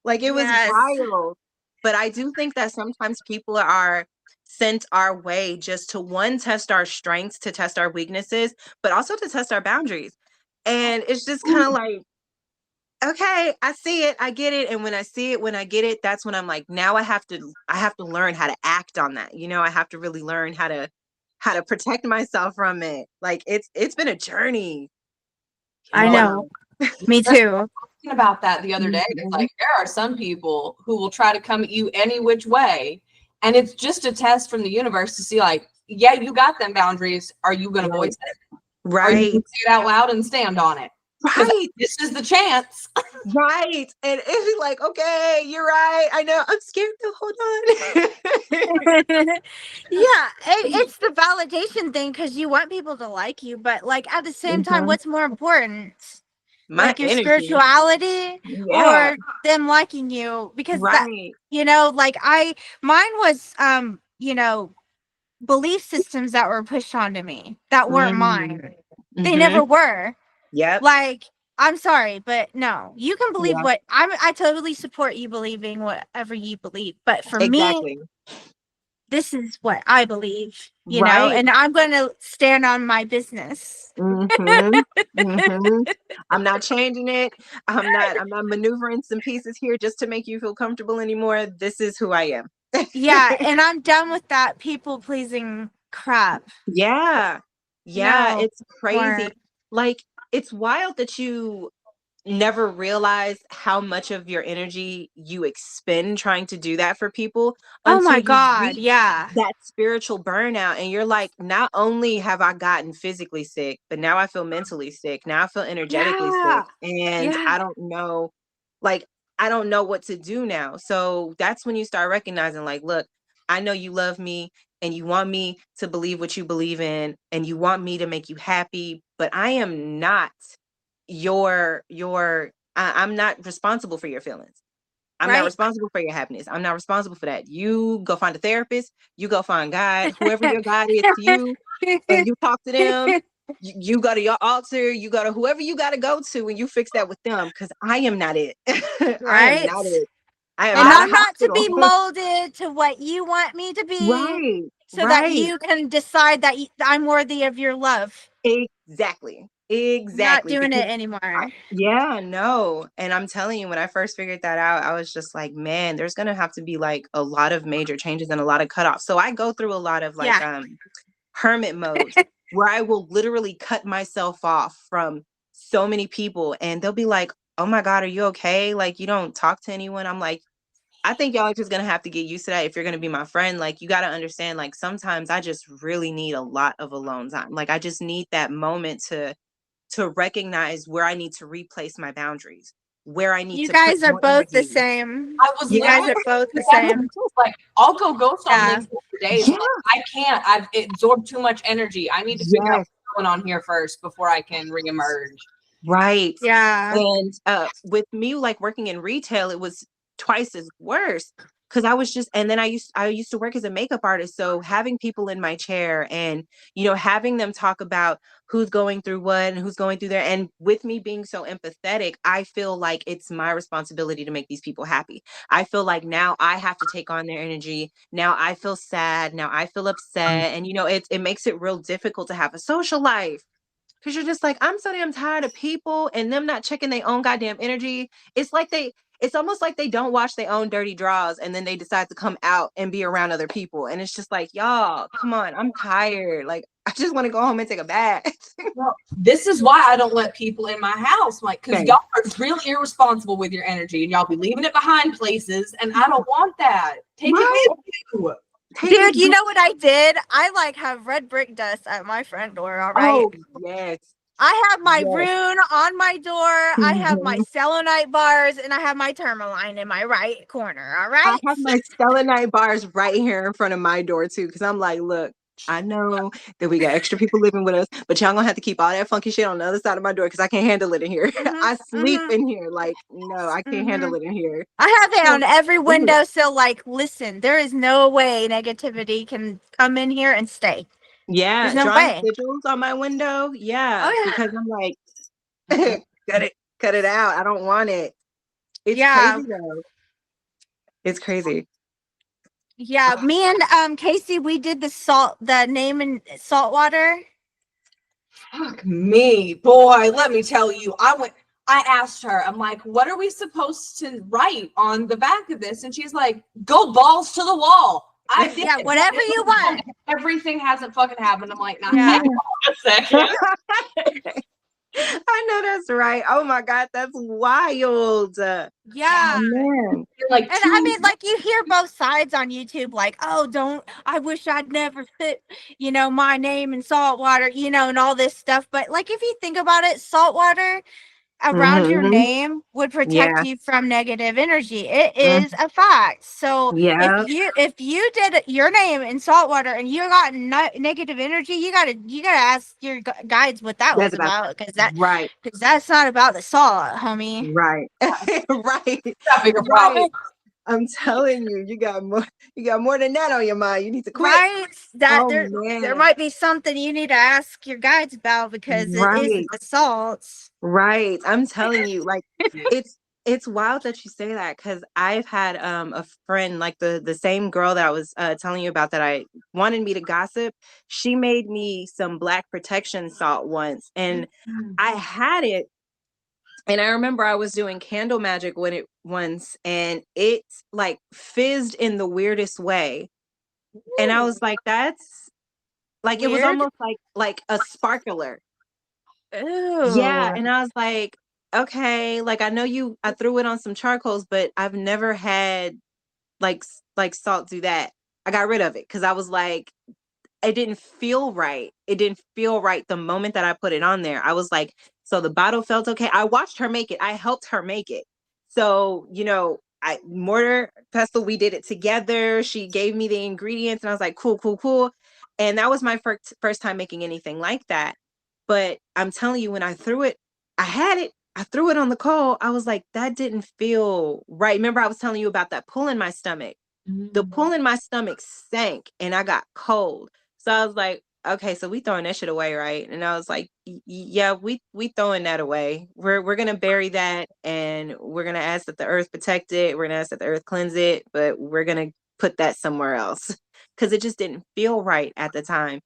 Speaker 3: Like, it was wild. But I do think that sometimes people are sent our way just to, one, test our strengths, to test our weaknesses, but also to test our boundaries. And it's just kind of like, okay, I see it, I get it. And when I see it, when I get it, that's when I'm like, now I have to learn how to act on that. You know, I have to really learn how to protect myself from it. Like, it's been a journey.
Speaker 2: I know. Me too.
Speaker 1: Talking about that the other day. It's like, there are some people who will try to come at you any which way, and it's just a test from the universe to see, like, yeah, you got them boundaries. Are you going to voice it?
Speaker 3: Right.
Speaker 1: Are you going to say it out loud and stand on it? Right. This is the chance.
Speaker 3: Right. And it's like, okay, you're right. I know. I'm scared to hold on.
Speaker 2: Yeah, it's the validation thing, because you want people to like you, but like at the same time, what's more important? Like your energy, spirituality, or them liking you? Because that, you know, like mine was you know, belief systems that were pushed onto me that weren't mine. They never were.
Speaker 3: Yep.
Speaker 2: Like, I'm sorry, but no, you can believe what I totally support you believing whatever you believe. But for me, this is what I believe, you know, and I'm going to stand on my business.
Speaker 3: I'm not changing it. I'm not maneuvering some pieces here just to make you feel comfortable anymore. This is who I am.
Speaker 2: Yeah. And I'm done with that people pleasing crap.
Speaker 3: Yeah. No, it's crazy. Like, it's wild that you never realize how much of your energy you expend trying to do that for people.
Speaker 2: Oh my God. Yeah.
Speaker 3: That spiritual burnout. And you're like, not only have I gotten physically sick, but now I feel mentally sick. Now I feel energetically sick. And I don't know, like, I don't know what to do now. So that's when you start recognizing, like, look, I know you love me and you want me to believe what you believe in, and you want me to make you happy, but I am not I'm not responsible for your feelings. I'm not responsible for your happiness. I'm not responsible for that. You go find a therapist, you go find God, whoever your God is to you, and you talk to them. You go to your altar, you go to whoever you got to go to, and you fix that with them, because I am not it. I am not it.
Speaker 2: I'm not to be molded to what you want me to be, so that you can decide that I'm worthy of your love.
Speaker 3: Exactly.
Speaker 2: Not doing it anymore.
Speaker 3: No. And I'm telling you, when I first figured that out, I was just like, man, there's going to have to be like a lot of major changes and a lot of cutoffs. So I go through a lot of like hermit mode where I will literally cut myself off from so many people, and they'll be like, oh my God, are you okay? Like, you don't talk to anyone. I'm like, I think y'all are just going to have to get used to that if you're going to be my friend. Like, you got to understand, like, sometimes I just really need a lot of alone time. Like, I just need that moment to recognize where I need to replace my boundaries, where I need
Speaker 2: you
Speaker 3: to.
Speaker 2: You guys are both the same. You guys are both the same.
Speaker 1: Like, I'll go ghost on LinkedIn for days. Like, I can't. I've absorbed too much energy. I need to figure out what's going on here first before I can reemerge.
Speaker 3: Right.
Speaker 2: Yeah.
Speaker 3: And with me, like, working in retail, it was twice as worse, because I was just, and then I used to work as a makeup artist. So having people in my chair and, you know, having them talk about who's going through what and who's going through there. And with me being so empathetic, I feel like it's my responsibility to make these people happy. I feel like now I have to take on their energy. Now I feel sad. Now I feel upset. And, you know, it makes it real difficult to have a social life. Because you're just like, I'm so damn tired of people and them not checking their own goddamn energy. It's almost like they don't wash their own dirty drawers, and then they decide to come out and be around other people. And it's just like, y'all, come on, I'm tired. Like, I just want to go home and take a bath.
Speaker 1: Well, this is why I don't let people in my house, like, because y'all are really irresponsible with your energy, and y'all be leaving it behind places, and I don't want that. Take it with you.
Speaker 2: Dude, you know what I did? I like have red brick dust at my front door, all right?
Speaker 3: Oh, yes.
Speaker 2: I have my rune on my door. I have my selenite bars, and I have my tourmaline in my right corner, all right?
Speaker 3: I have my selenite bars right here in front of my door, too, because I'm like, look, I know that we got extra people living with us, but y'all gonna have to keep all that funky shit on the other side of my door because I can't handle it in here. I sleep in here. Like, no, I can't handle it in here.
Speaker 2: I have it on every window. So, like, listen, there is no way negativity can come in here and stay.
Speaker 3: Yeah,
Speaker 2: there's no
Speaker 3: drawing
Speaker 2: way.
Speaker 3: sigils on my window. Yeah,
Speaker 2: Oh, yeah.
Speaker 3: because I'm like, cut it out. I don't want it. It's crazy though. It's crazy.
Speaker 2: Yeah, me and Casey, we did the name in saltwater.
Speaker 1: Fuck me, boy. Let me tell you, I asked her, I'm like, what are we supposed to write on the back of this? And she's like, go balls to the wall. I did.
Speaker 2: Yeah, whatever you want.
Speaker 1: Everything hasn't fucking happened. I'm like, nah, hang on a second.
Speaker 3: I know that's right. Oh my God, that's wild.
Speaker 2: Yeah.
Speaker 3: Man.
Speaker 1: Like,
Speaker 2: and I mean, like, you hear both sides on YouTube, like, oh, I wish I'd never put, my name in saltwater, and all this stuff. But like, if you think about it, saltwater around your name would protect you from negative energy. It is a fact. So if you did your name in saltwater and you got negative energy, you gotta ask your guides what that was about, because that's not about the salt, homie.
Speaker 3: Right. Right. I'm telling you, you got more than that on your mind. You need to quit.
Speaker 2: Right? There might be something you need to ask your guides about, because it is the salts.
Speaker 3: Right. I'm telling you, like, it's wild that you say that, because I've had a friend, like the same girl that I was telling you about that I wanted me to gossip. She made me some black protection salt once, and I had it. And I remember I was doing candle magic once, and it like fizzed in the weirdest way. And I was like, that's like, weird? It was almost like a sparkler.
Speaker 2: Ooh.
Speaker 3: Yeah. And I was like, okay, like, I threw it on some charcoals, but I've never had like salt do that. I got rid of it because I was like, it didn't feel right. It didn't feel right the moment that I put it on there. I was like, so the bottle felt okay. I watched her make it. I helped her make it. So, mortar, pestle, we did it together. She gave me the ingredients and I was like, cool. And that was my first time making anything like that. But I'm telling you, when I threw it, I threw it on the coal. I was like, that didn't feel right. Remember, I was telling you about that pull in my stomach. The pull in my stomach sank and I got cold. So I was like, okay, so we throwing that shit away, right? And I was like, yeah, we throwing that away. We're gonna bury that, and we're gonna ask that the earth protect it. We're gonna ask that the earth cleanse it, but we're gonna put that somewhere else, because it just didn't feel right at the time.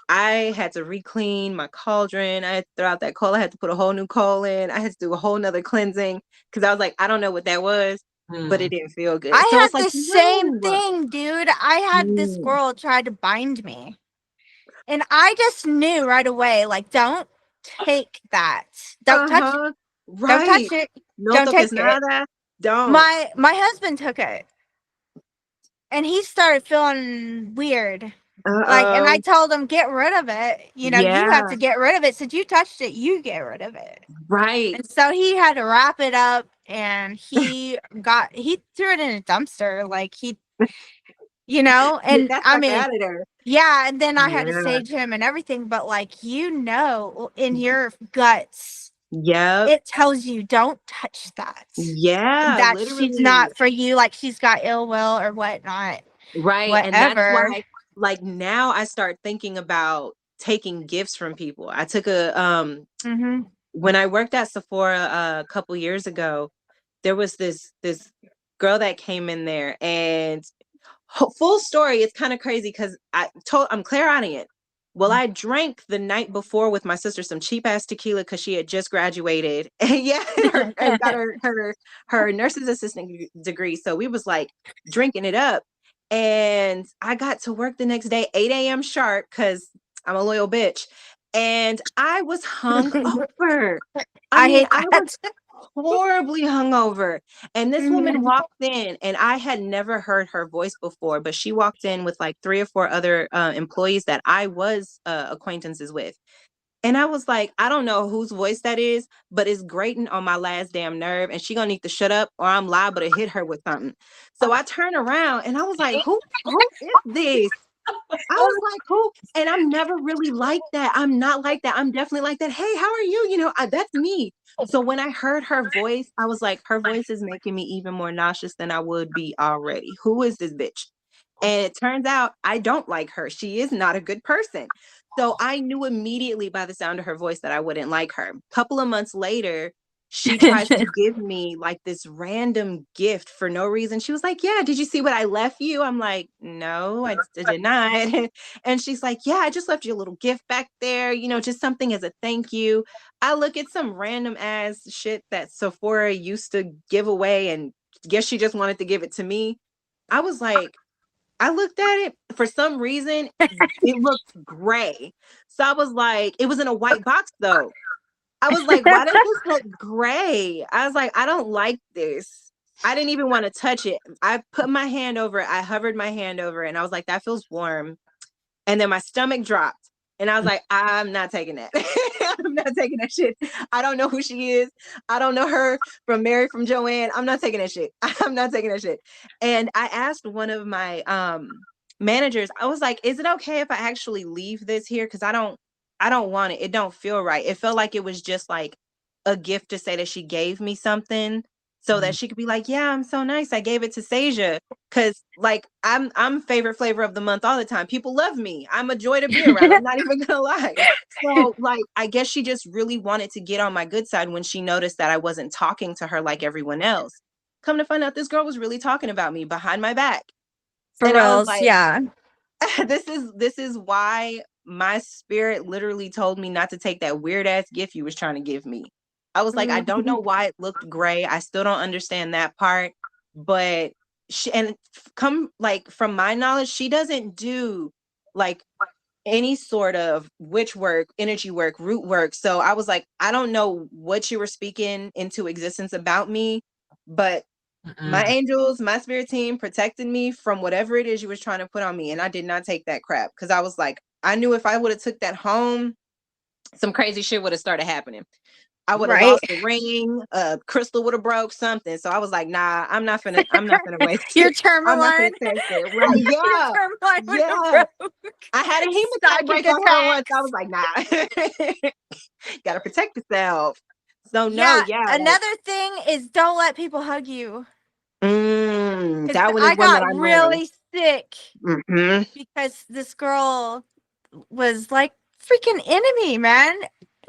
Speaker 3: I had to re-clean my cauldron. I had to throw out that coal. I had to put a whole new coal in. I had to do a whole nother cleansing, because I was like, I don't know what that was. But it didn't feel good.
Speaker 2: I had the same thing, dude. I had this girl try to bind me. And I just knew right away, like, don't take that. Don't touch it. Right. Don't touch it.
Speaker 3: No,
Speaker 2: don't take it.
Speaker 3: Don't.
Speaker 2: My husband took it. And he started feeling weird. Like, and I told him, get rid of it. You have to get rid of it. Since you touched it, you get rid of it.
Speaker 3: Right.
Speaker 2: And so he had to wrap it up, and he threw it in a dumpster. Like, and I mean,
Speaker 3: out of there.
Speaker 2: Yeah, and then I had to sage him and everything, but like, in your guts, it tells you don't touch that.
Speaker 3: Yeah,
Speaker 2: that she's not for you, like she's got ill will or whatnot.
Speaker 3: Right. Whatever. And that's why, like, now I start thinking about taking gifts from people. I took when I worked at Sephora a couple years ago, there was this girl that came in there, and full story, it's kind of crazy because I'm clairaudient. Well, I drank the night before with my sister some cheap ass tequila because she had just graduated and got her nurse's assistant degree. So we was like drinking it up, and I got to work the next day 8 a.m. sharp because I'm a loyal bitch, and I was hung over. horribly hungover. And this woman walked in, and I had never heard her voice before, but she walked in with like 3 or 4 other employees that I was acquaintances with. And I was like, I don't know whose voice that is, but it's grating on my last damn nerve, and she gonna need to shut up or I'm liable to hit her with something. So I turned around and I was like, who is this? I was like, who? And I'm never really like that. I'm not like that. I'm definitely like that. Hey, how are you? You know, that's me. So when I heard her voice, I was like, her voice is making me even more nauseous than I would be already. Who is this bitch? And it turns out I don't like her. She is not a good person. So I knew immediately by the sound of her voice that I wouldn't like her. A couple of months later, she tries to give me like this random gift for no reason. She was like, yeah, did you see what I left you? I'm like, no, I did not. And she's like, yeah, I just left you a little gift back there, you know, just something as a thank you. I look at some random ass shit that Sephora used to give away, and guess she just wanted to give it to me. I was like, I looked at it, for some reason, it looked gray. So I was like, it was in a white box though. I was like, why does this look gray? I was like, I don't like this. I didn't even want to touch it. I put my hand over it. I hovered my hand over it, and I was like, that feels warm. And then my stomach dropped. And I was like, I'm not taking that. I'm not taking that shit. I don't know who she is. I don't know her from Mary from Joanne. I'm not taking that shit. I'm not taking that shit. And I asked one of my managers, I was like, is it okay if I actually leave this here? Because I don't want it. It don't feel right. It felt like it was just like a gift to say that she gave me something so that she could be like, yeah, I'm so nice. I gave it to Ceja. Cause like I'm favorite flavor of the month all the time. People love me. I'm a joy to be around. I'm not even gonna lie. So like I guess she just really wanted to get on my good side when she noticed that I wasn't talking to her like everyone else. Come to find out, this girl was really talking about me behind my back.
Speaker 2: For
Speaker 3: And I was
Speaker 2: reals,
Speaker 3: like,
Speaker 2: yeah.
Speaker 3: this is why my spirit literally told me not to take that weird ass gift you was trying to give me. I was like, I don't know why it looked gray. I still don't understand that part. But come like from my knowledge, she doesn't do like any sort of witch work, energy work, root work. So I was like, I don't know what you were speaking into existence about me, but my angels, my spirit team protected me from whatever it is you was trying to put on me. And I did not take that crap, because I was like, I knew if I would have took that home, some crazy shit would have started happening. I would have lost the ring, crystal would have broke something. So I was like, nah, I'm not gonna waste
Speaker 2: your
Speaker 3: it. I'm not gonna
Speaker 2: tourmaline.
Speaker 3: take it. Right. Yeah. Yeah. I had a hematite break on her once. I was like, nah. Gotta protect yourself. So no, yeah.
Speaker 2: Another thing is, don't let people hug you.
Speaker 3: That one is
Speaker 2: I
Speaker 3: one that
Speaker 2: got
Speaker 3: I
Speaker 2: really sick
Speaker 3: Mm-hmm.
Speaker 2: because this girl was like freaking enemy, man.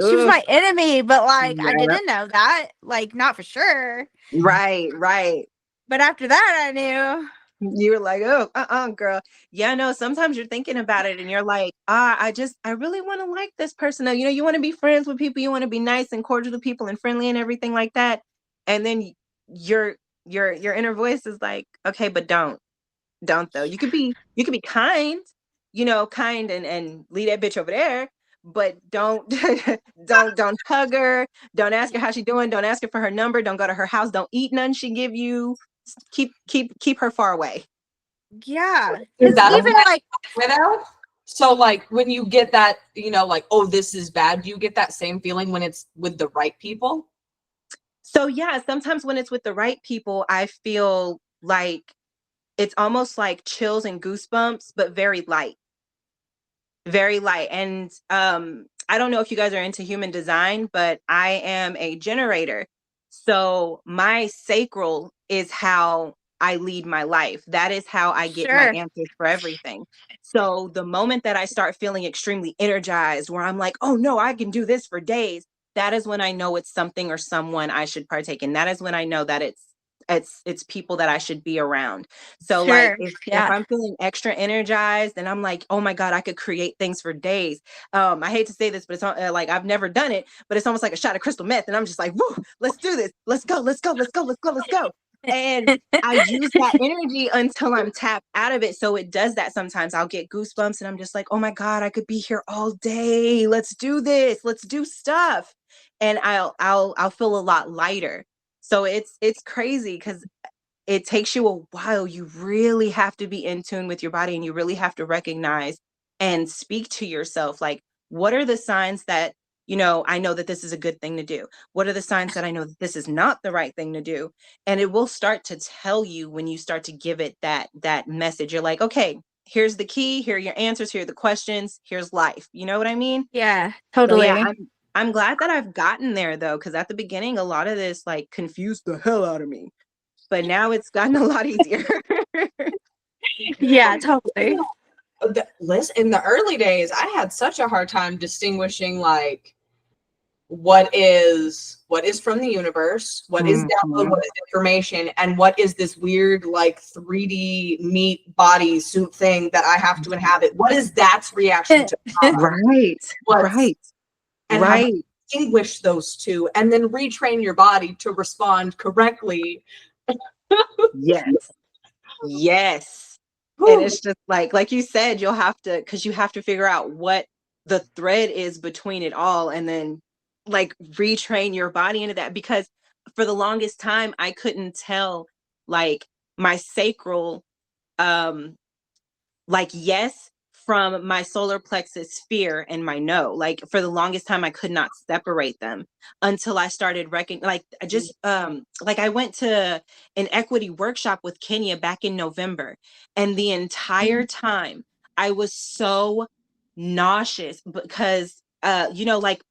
Speaker 2: She was my enemy, but like I didn't know that, like not for sure.
Speaker 3: Right.
Speaker 2: But after that, I knew.
Speaker 3: You were like, oh, girl. Yeah, no, sometimes you're thinking about it and you're like, I really want to like this person. You know, you want to be friends with people, you want to be nice and cordial to people and friendly and everything like that. And then your inner voice is like, okay, but don't though. You could be kind, you know, kind and leave that bitch over there, but don't don't hug her, don't ask her how she doing, don't ask her for her number, don't go to her house, don't eat none she give you. Keep her far away.
Speaker 2: Yeah.
Speaker 1: Is that
Speaker 2: even like
Speaker 1: widow? So like when you get that, you know, like, oh, this is bad, do you get that same feeling when it's with the right people?
Speaker 3: So yeah, sometimes when it's with the right people, I feel like it's almost like chills and goosebumps, but very light. Very light. And I don't know if you guys are into human design, but I am a generator. So my sacral is how I lead my life. That is how I get my answers for everything. So the moment that I start feeling extremely energized, where I'm like, oh no, I can do this for days, that is when I know it's something or someone I should partake in. That is when I know that it's people that I should be around. So like if I'm feeling extra energized and I'm like, oh my God, I could create things for days. I hate to say this, but it's like I've never done it, but it's almost like a shot of crystal meth. And I'm just like, woo, let's do this. Let's go. And I use that energy until I'm tapped out of it. So it does that sometimes. I'll get goosebumps and I'm just like, oh my God, I could be here all day. Let's do this. Let's do stuff. and I'll feel a lot lighter. So it's crazy because it takes you a while. You really have to be in tune with your body, and you really have to recognize and speak to yourself. Like, what are the signs that, I know that this is a good thing to do? What are the signs that I know that this is not the right thing to do? And it will start to tell you when you start to give it that message. You're like, okay, here's the key, here are your answers, here are the questions, here's life. You know what I mean?
Speaker 2: Yeah,
Speaker 3: So
Speaker 2: totally.
Speaker 3: yeah, I'm glad that I've gotten there though, because at the beginning, a lot of this like confused the hell out of me. But now it's gotten a lot easier.
Speaker 2: Yeah, totally.
Speaker 1: In the early days, I had such a hard time distinguishing like what is from the universe, what is download, what is information, and what is this weird like 3D meat body suit thing that I have to inhabit. What is that reaction to trauma?
Speaker 3: Right.
Speaker 1: And how to distinguish those two and then retrain your body to respond correctly.
Speaker 3: Yes. And it's just like you said, you'll have to, because you have to figure out what the thread is between it all, and then like retrain your body into that. Because for the longest time, I couldn't tell like my sacral, like yes, from my solar plexus sphere and my no. Like for the longest time, I could not separate them until I started like I just like I went to an equity workshop with Kenya back in November, and the entire time I was so nauseous because like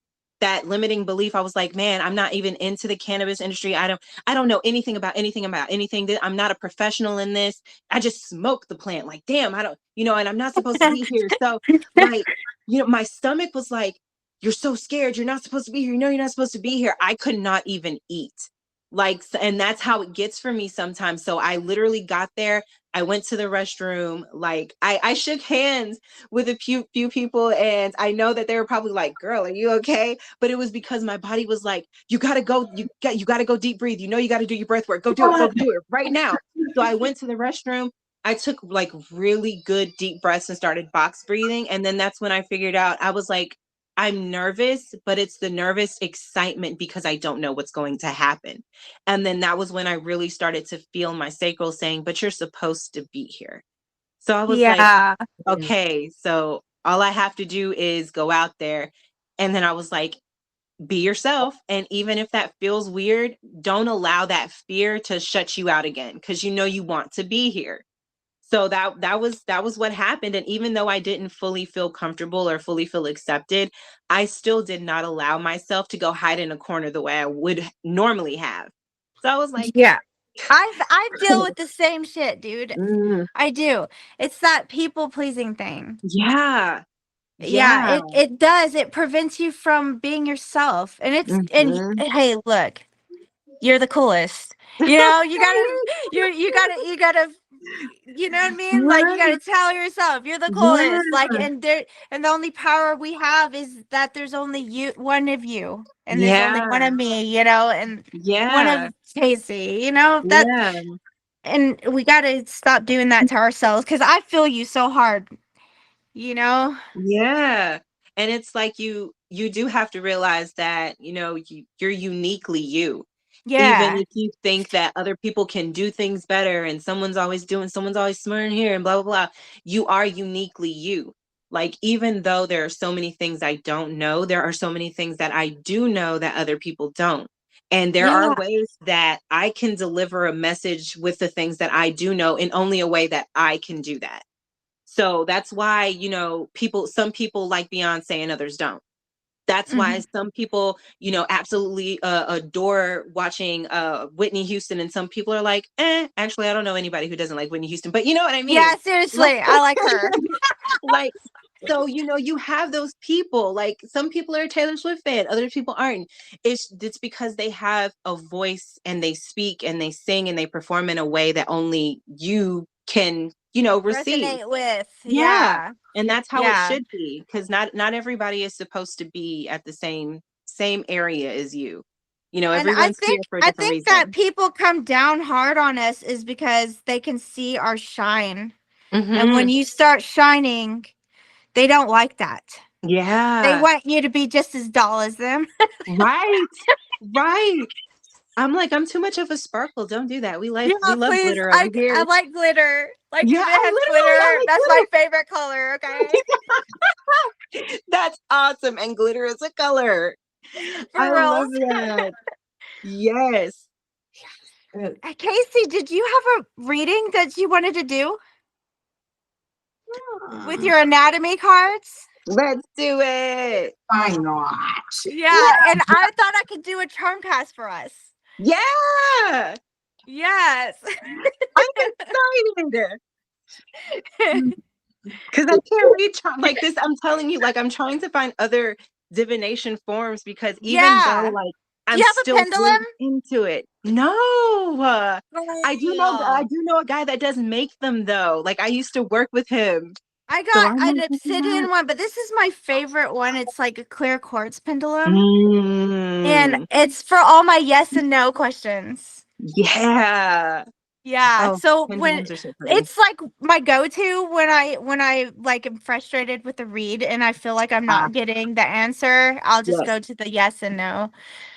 Speaker 3: that limiting belief. I was like, man, I'm not even into the cannabis industry. I don't know anything about anything. That I'm not a professional in this. I just smoke the plant. Like, damn, I don't, and I'm not supposed to be here. So like, my stomach was like, you're so scared. You're not supposed to be here. You're not supposed to be here. I could not even eat. Like, and that's how it gets for me sometimes. So I literally got there. I went to the restroom. Like I shook hands with a few people, and I know that they were probably like, girl, are you okay? But it was because my body was like, you gotta go deep breathe. You gotta do your breath work. Go do it right now. So I went to the restroom. I took like really good deep breaths and started box breathing. And then that's when I figured out, I was like, I'm nervous, but it's the nervous excitement because I don't know what's going to happen. And then that was when I really started to feel my sacral saying, but you're supposed to be here. So I was like, okay, so all I have to do is go out there. And then I was like, be yourself. And even if that feels weird, don't allow that fear to shut you out again, because you want to be here. So that was what happened. And even though I didn't fully feel comfortable or fully feel accepted, I still did not allow myself to go hide in a corner the way I would normally have. So I was like,
Speaker 2: yeah, I deal with the same shit, dude. I do. It's that people pleasing thing.
Speaker 3: Yeah,
Speaker 2: it does. It prevents you from being yourself. And it's and hey, look, you're the coolest. You gotta you know what I mean? Like, you gotta tell yourself you're the coolest. Like, and the only power we have is that there's only one of you, and there's only one of me, and one of Casey, that. And we gotta stop doing that to ourselves, because I feel you so hard.
Speaker 3: Yeah. And it's like you do have to realize that, you're uniquely you.
Speaker 2: Yeah.
Speaker 3: Even if you think that other people can do things better and someone's always smarting here and blah, blah, blah, you are uniquely you. Like, even though there are so many things I don't know, there are so many things that I do know that other people don't. And there are ways that I can deliver a message with the things that I do know in only a way that I can do that. So that's why, some people like Beyonce and others don't. That's why some people, absolutely adore watching Whitney Houston, and some people are like, actually, I don't know anybody who doesn't like Whitney Houston, but you know what I mean?
Speaker 2: Yeah, seriously, I like her.
Speaker 3: Like, so, you have those people. Like, some people are a Taylor Swift fan, other people aren't. It's because they have a voice, and they speak and they sing and they perform in a way that only you can receive.
Speaker 2: Resonate with.
Speaker 3: And that's how it should be, because not everybody is supposed to be at the same area as you. Everyone's here for a different reason.
Speaker 2: That people come down hard on us is because they can see our shine. And when you start shining, they don't like that.
Speaker 3: Yeah.
Speaker 2: They want you to be just as dull as them.
Speaker 3: Right. Right. I'm like, I'm too much of a sparkle. Don't do that. We love glitter over here.
Speaker 2: I like glitter. Like
Speaker 3: Yeah,
Speaker 2: if it has glitter, that's my favorite color. Okay.
Speaker 3: That's awesome. And glitter is a color. I love that. Yes.
Speaker 2: Casey, did you have a reading that you wanted to do with your anatomy cards?
Speaker 3: Let's do it.
Speaker 1: Why not?
Speaker 2: Yeah, and I thought I could do a charm cast for us.
Speaker 3: Yeah.
Speaker 2: Yes.
Speaker 3: I'm excited. Because I can't read like this. I'm telling you, like, I'm trying to find other divination forms because even though, like, I'm still really into it. No, I do know a guy that does make them though. Like, I used to work with him.
Speaker 2: I got an obsidian one, but this is my favorite one. It's like a clear quartz pendulum. And it's for all my yes and no questions.
Speaker 3: Yeah.
Speaker 2: Yeah. So when it's like my go-to when I like am frustrated with the read and I feel like I'm not getting the answer, I'll just go to the yes and no.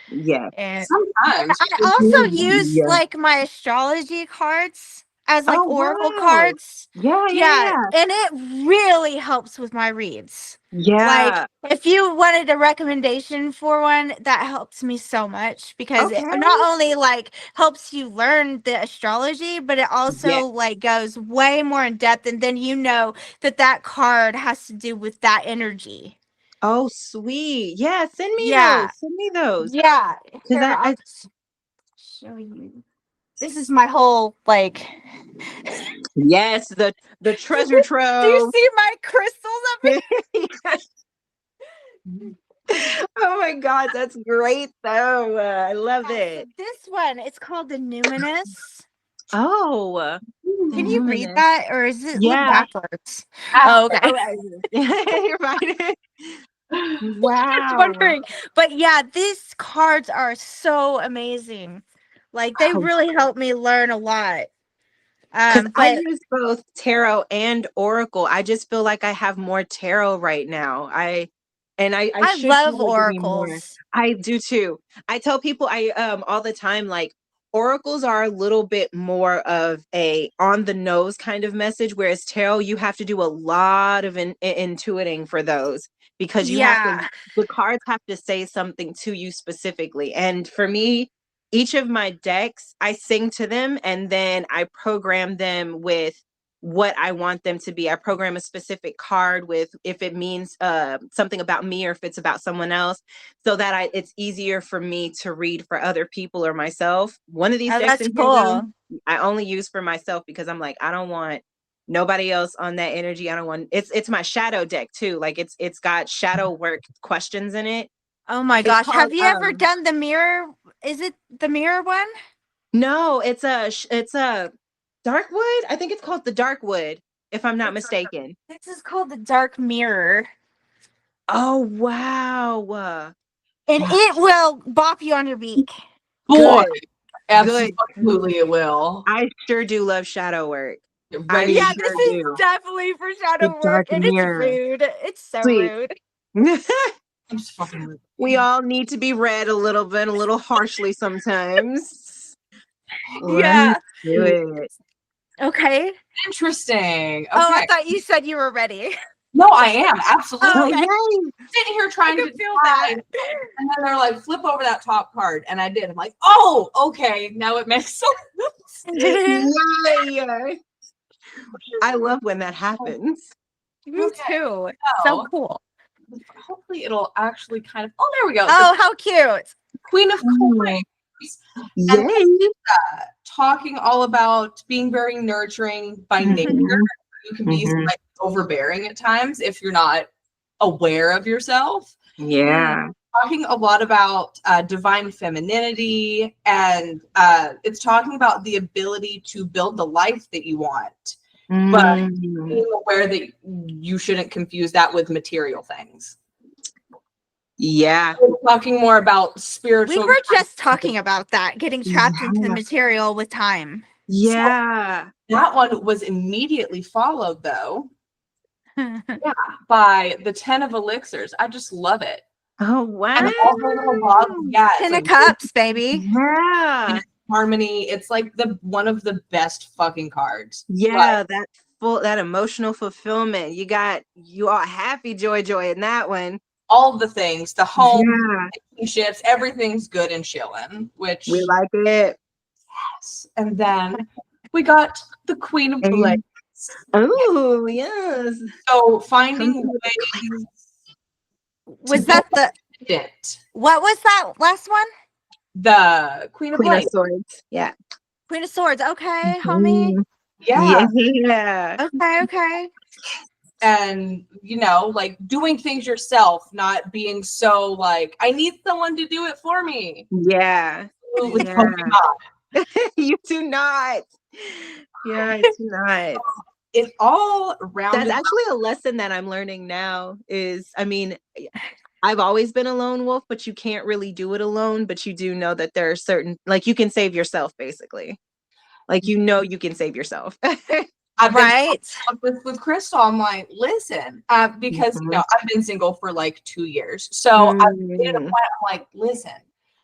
Speaker 3: Yeah.
Speaker 2: And
Speaker 1: sometimes
Speaker 2: I also use like my astrology cards as like oracle cards.
Speaker 3: Yeah.
Speaker 2: And it really helps with my reads.
Speaker 3: Yeah.
Speaker 2: Like if you wanted a recommendation for one, that helps me so much because it not only like helps you learn the astrology, but it also like goes way more in depth, and then you know that card has to do with that energy.
Speaker 3: Oh, sweet. Yeah, send me those. Send me those.
Speaker 2: Yeah. Here, I'll show you. This is my whole like
Speaker 3: yes, the treasure trove.
Speaker 2: Do you see my crystals up
Speaker 3: here? Oh my god, that's great though. I love it.
Speaker 2: So this one, it's called the Numinous.
Speaker 3: Oh,
Speaker 2: can you read that, or is it look backwards?
Speaker 3: Oh, okay. You're right. Wow.
Speaker 2: Wondering. But yeah, these cards are so amazing. Like they really help me learn a lot.
Speaker 3: Because I use both tarot and oracle. I just feel like I have more tarot right now. I
Speaker 2: love oracles.
Speaker 3: I do too. I tell people all the time, like, oracles are a little bit more of a on the nose kind of message, whereas tarot, you have to do a lot of intuiting for those, because you have to, the cards have to say something to you specifically. And for me, each of my decks, I sing to them and then I program them with what I want them to be. I program a specific card with if it means something about me or if it's about someone else, so that it's easier for me to read for other people or myself. One of these decks in here, I only use for myself because I'm like, I don't want nobody else on that energy. I don't want it's my shadow deck too. Like it's got shadow work questions in it.
Speaker 2: Oh my gosh. Have you ever done the mirror? Is it the mirror one?
Speaker 3: No, it's a Darkwood. I think it's called the Darkwood, if I'm not mistaken.
Speaker 2: This is called the Dark Mirror.
Speaker 3: Oh wow.
Speaker 2: And it will bop you on your beak.
Speaker 1: Boy, absolutely it will.
Speaker 3: I sure do love shadow work.
Speaker 2: This is definitely for shadow work, and it's rude. It's so rude.
Speaker 3: We all need to be read a little bit, a little harshly sometimes.
Speaker 2: Yeah.
Speaker 3: Let's do it.
Speaker 1: Okay. Interesting. Okay.
Speaker 2: Oh, I thought you said you were ready.
Speaker 1: No, I am. Absolutely.
Speaker 2: Okay.
Speaker 1: Sitting here trying to feel that. And then they're like, flip over that top card. And I did. I'm like, oh, okay. Now it makes sense.
Speaker 3: Yeah. I love when that happens.
Speaker 2: Me too. So cool.
Speaker 1: Hopefully it'll actually kind of, oh, there we go.
Speaker 2: Oh, how cute.
Speaker 1: Queen of Coins.
Speaker 3: Yay.
Speaker 1: Talking all about being very nurturing by nature. You can be like overbearing at times if you're not aware of yourself.
Speaker 3: Yeah.
Speaker 1: Talking a lot about divine femininity, and it's talking about the ability to build the life that you want, but being aware that you shouldn't confuse that with material things.
Speaker 3: Yeah.
Speaker 1: We're talking more about spiritual.
Speaker 2: We were just talking about that, getting trapped into the material with time.
Speaker 3: Yeah.
Speaker 1: So that one was immediately followed, though, Yeah, by the 10 of Elixirs. I just love it.
Speaker 3: Oh, wow.
Speaker 1: And all the little bottles, yeah.
Speaker 2: 10 of Cups, baby.
Speaker 3: Yeah.
Speaker 1: Harmony. It's like one of the best fucking cards.
Speaker 3: Yeah, that emotional fulfillment. You all happy joy in that one.
Speaker 1: All the things, the home, relationships, everything's good and chilling, which
Speaker 3: we like it.
Speaker 1: Yes. And then we got the Queen of Blades.
Speaker 3: Oh, yes.
Speaker 1: So finding ways.
Speaker 2: Was that what was that last one?
Speaker 1: The Queen of Blades.
Speaker 3: Of Swords. Yeah.
Speaker 2: Queen of Swords. Okay, homie.
Speaker 1: Yeah.
Speaker 3: Yeah.
Speaker 2: Okay.
Speaker 1: And, like doing things yourself, not being so like, I need someone to do it for me.
Speaker 3: Yeah. You do not. Yeah, I do not.
Speaker 1: It all around.
Speaker 3: That's actually a lesson that I'm learning now I've always been a lone wolf, but you can't really do it alone. But you do know that there are certain, like, you can save yourself, basically. Like, you can save yourself.
Speaker 1: I've been with Crystal. I'm like, listen, because I've been single for like 2 years, so I've made it a point. I'm like, listen,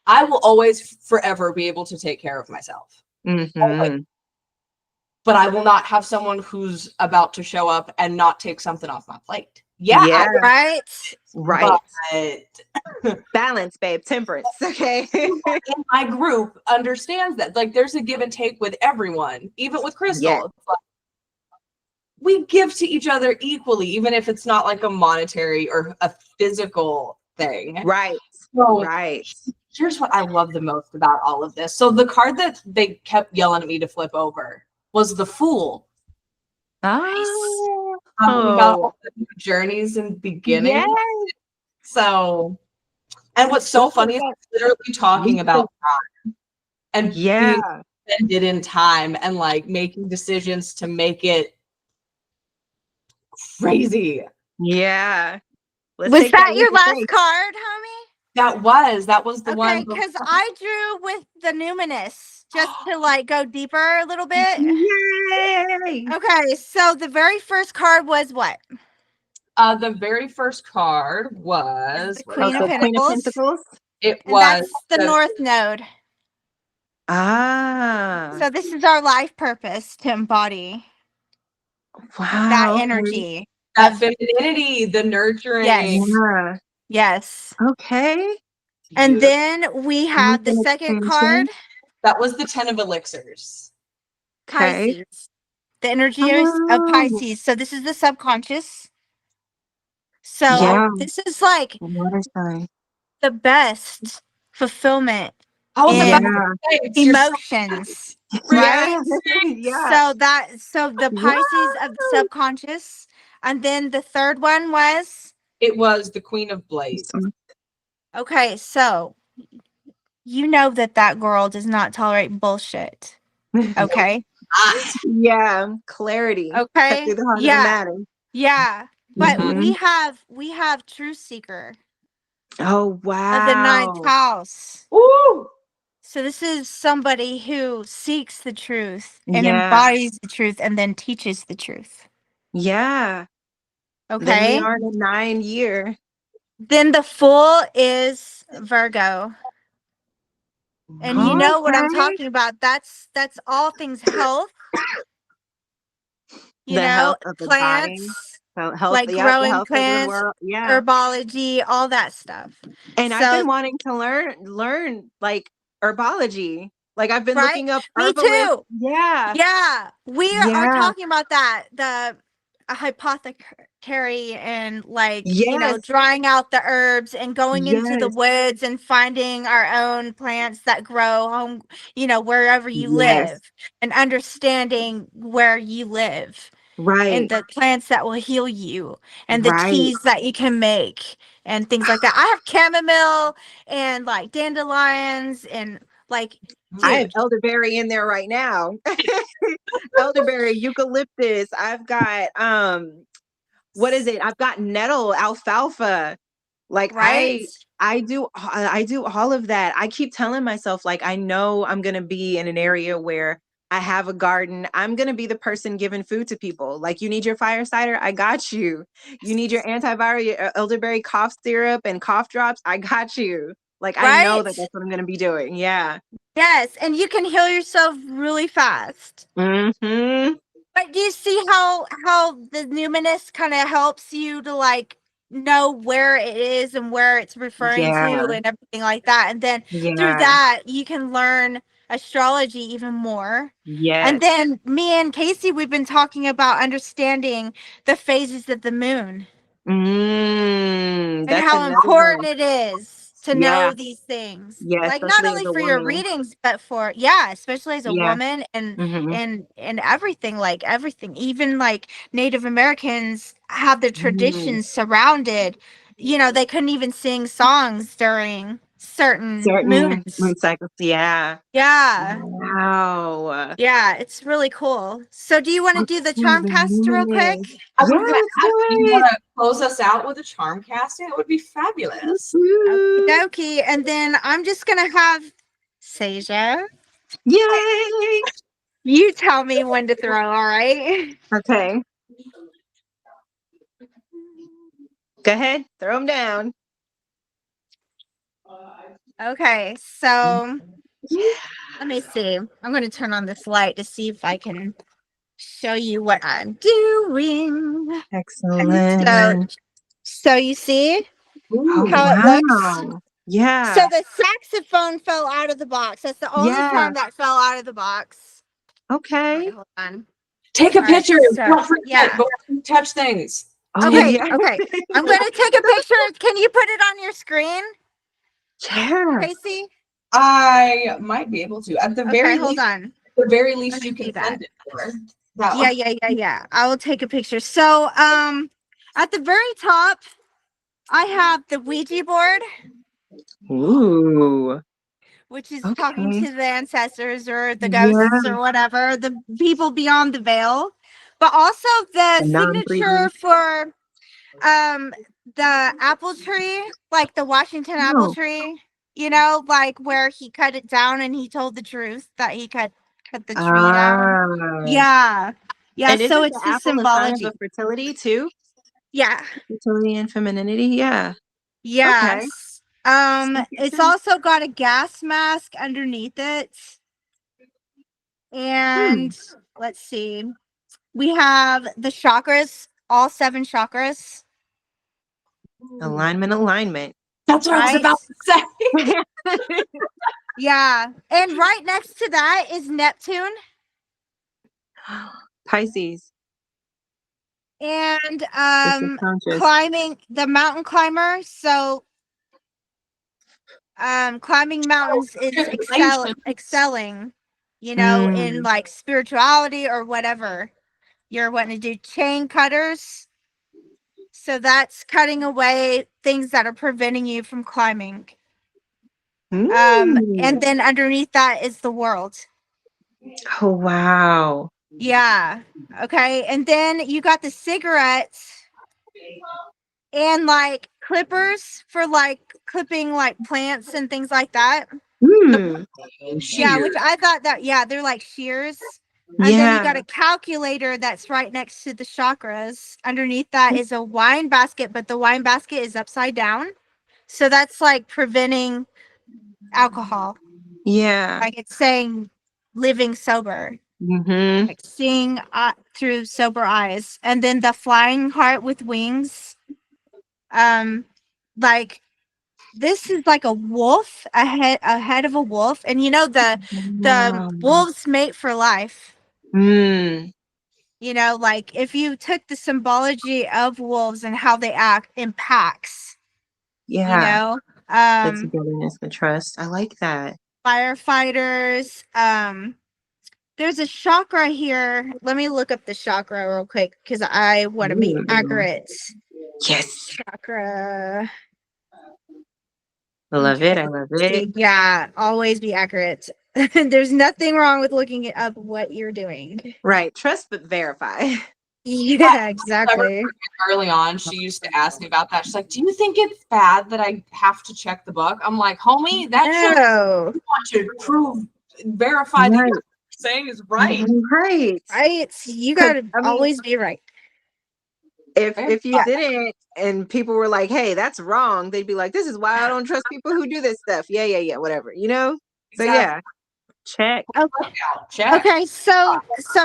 Speaker 1: I will always forever be able to take care of myself. But I will not have someone who's about to show up and not take something off my plate.
Speaker 2: Right.
Speaker 1: But
Speaker 3: balance, babe. Temperance. Okay.
Speaker 1: In my group understands that. Like, there's a give and take with everyone, even with Crystal.
Speaker 3: Yeah.
Speaker 1: It's like, we give to each other equally, even if it's not like a monetary or a physical thing.
Speaker 3: Right.
Speaker 1: So,
Speaker 3: right.
Speaker 1: Here's what I love the most about all of this. So the card that they kept yelling at me to flip over was the Fool.
Speaker 3: Oh.
Speaker 1: We got all the journeys and beginnings.
Speaker 3: Yes.
Speaker 1: So, and what's so funny is literally talking about time and being spended in time and like making decisions to make it crazy.
Speaker 3: Yeah.
Speaker 2: Was that your last card, homie?
Speaker 1: That was the one.
Speaker 2: Okay, because I drew with the Numinous just to like go deeper a little bit.
Speaker 3: Yay!
Speaker 2: Okay, so the very first card was what?
Speaker 1: The very first card was
Speaker 2: the Queen of Pentacles.
Speaker 1: It
Speaker 2: and
Speaker 1: was
Speaker 2: that's the North Node.
Speaker 3: Ah.
Speaker 2: So this is our life purpose to embody.
Speaker 3: Wow.
Speaker 2: That energy.
Speaker 1: That femininity, the nurturing.
Speaker 2: Yes.
Speaker 3: Yeah.
Speaker 2: Yes.
Speaker 3: Okay.
Speaker 2: And then we have the second card.
Speaker 1: That was the 10 of Elixirs.
Speaker 2: Pisces. The energies of Pisces. So this is the subconscious. So this is like the best fulfillment in emotions. Right?
Speaker 3: Yeah.
Speaker 2: So the Pisces of the subconscious. And then the third one was?
Speaker 1: It was the Queen of Blades.
Speaker 2: Okay, so you know that girl does not tolerate bullshit. Okay?
Speaker 3: Yeah, clarity.
Speaker 2: Okay. Yeah. But we have Truth Seeker.
Speaker 3: Oh wow.
Speaker 2: Of the 9th house.
Speaker 1: Ooh.
Speaker 2: So this is somebody who seeks the truth and embodies the truth and then teaches the truth.
Speaker 3: Yeah.
Speaker 2: Okay.
Speaker 3: Then we are in a 9 year.
Speaker 2: Then the Fool is Virgo. And you know what I'm talking about. That's all things health. You know,
Speaker 3: health of the
Speaker 2: plants,
Speaker 3: health,
Speaker 2: like growing plants, herbology, all that stuff.
Speaker 3: And I've been wanting to learn like herbology. Like I've been looking up herbalists.
Speaker 2: Me too.
Speaker 3: Yeah.
Speaker 2: Yeah. We are talking about that. A apothecary and like you know, drying out the herbs and going into the woods and finding our own plants that grow home, you know, wherever you live, and understanding where you live, and the plants that will heal you and the teas that you can make and things like that. I have chamomile and like dandelions and like
Speaker 3: I have elderberry in there right now. Elderberry, eucalyptus. I've got what is it? I've got nettle, alfalfa. Like I do all of that. I keep telling myself like I know I'm gonna be in an area where I have a garden. I'm going to be the person giving food to people. Like, you need your fire cider? I got you. You need your antiviral, your elderberry cough syrup and cough drops? I got you. Like, I know that that's what I'm going to be doing. Yeah.
Speaker 2: Yes. And you can heal yourself really fast.
Speaker 3: Mm-hmm.
Speaker 2: But do you see how the numinous kind of helps you to like know where it is and where it's referring to and everything like that? And then through that, you can learn astrology even more.
Speaker 3: Yes.
Speaker 2: And then me and Casey, we've been talking about understanding the phases of the moon and how important it is to know these things.
Speaker 3: Yeah,
Speaker 2: like not only for your readings, but for especially as a woman and and everything, like everything. Even like Native Americans have their traditions surrounded. You know, they couldn't even sing songs during certain moon
Speaker 3: cycles. Yeah.
Speaker 2: Yeah.
Speaker 3: Wow.
Speaker 2: Yeah, it's really cool. So do you want to do the charm cast real quick?
Speaker 1: I was gonna ask, you want to close us out with a charm casting? It would be fabulous.
Speaker 2: Okie dokie. And then I'm just gonna have Ceja.
Speaker 3: Yay!
Speaker 2: You tell me when to throw, all right?
Speaker 3: Okay. Go ahead, throw them down.
Speaker 2: Okay, so let me see. I'm going to turn on this light to see if I can show you what I'm doing.
Speaker 3: Excellent.
Speaker 2: So you see how it looks?
Speaker 3: Yeah.
Speaker 2: So the saxophone fell out of the box. That's the only charm that fell out of the box.
Speaker 3: Okay.
Speaker 2: Right, hold on.
Speaker 1: Take a picture. Don't forget. Don't touch things.
Speaker 2: Okay. Okay. I'm going to take a picture. Can you put it on your screen?
Speaker 3: Sure.
Speaker 2: Casey?
Speaker 1: I might be able to. At the very least,
Speaker 2: hold on.
Speaker 1: The very least you can send it for.
Speaker 2: Yeah. I will take a picture. So, at the very top, I have the Ouija board.
Speaker 3: Ooh.
Speaker 2: Which is talking to the ancestors or the ghosts or whatever, the people beyond the veil. But also the signature for the apple tree, like the Washington apple tree, you know, like where he cut it down and he told the truth that he cut the tree down. Yeah. And
Speaker 3: so
Speaker 2: it's the symbology
Speaker 3: of fertility too.
Speaker 2: Yeah.
Speaker 3: Fertility and femininity. Yeah.
Speaker 2: Yes. It's also got a gas mask underneath it. And let's see. We have the chakras, all 7 chakras.
Speaker 3: Alignment.
Speaker 1: That's what I was about to say.
Speaker 2: Yeah. And right next to that is Neptune.
Speaker 3: Pisces.
Speaker 2: And climbing, the mountain climber. So climbing mountains is excelling, you know, in like spirituality or whatever you're wanting to do. Chain cutters. So that's cutting away things that are preventing you from climbing. And then underneath that is the world.
Speaker 3: Oh, wow.
Speaker 2: Yeah. Okay. And then you got the cigarettes and like clippers for like clipping like plants and things like that. Yeah, which I thought that, they're like shears. And then you got a calculator that's right next to the chakras. Underneath that is a wine basket, but the wine basket is upside down. So that's like preventing alcohol. Yeah. Like it's saying living sober. Like seeing through sober eyes. And then the flying heart with wings. Like this is like a wolf, a head of a wolf. And you know the wolves mate for life. You know, like if you took the symbology of wolves and how they act in packs. You know,
Speaker 3: the togetherness, the trust. I like that.
Speaker 2: Firefighters. There's a chakra here. Let me look up the chakra real quick because I want to be accurate.
Speaker 3: Yes.
Speaker 2: Chakra.
Speaker 3: I love it. I love it.
Speaker 2: Yeah, always be accurate. There's nothing wrong with looking up what you're doing.
Speaker 3: Right. Trust but verify.
Speaker 2: Yeah, exactly.
Speaker 1: Early on, she used to ask me about that. She's like, "Do you think it's bad that I have to check the book?" I'm like, "Homie, that shows you want to verify that you're saying is right.
Speaker 3: Right.
Speaker 2: Right. You gotta always be right.
Speaker 3: If you didn't and people were like, hey, that's wrong, they'd be like, this is why I don't trust people who do this stuff. Yeah, whatever, you know? So yeah. Check.
Speaker 2: Okay.
Speaker 1: Check.
Speaker 2: Okay, so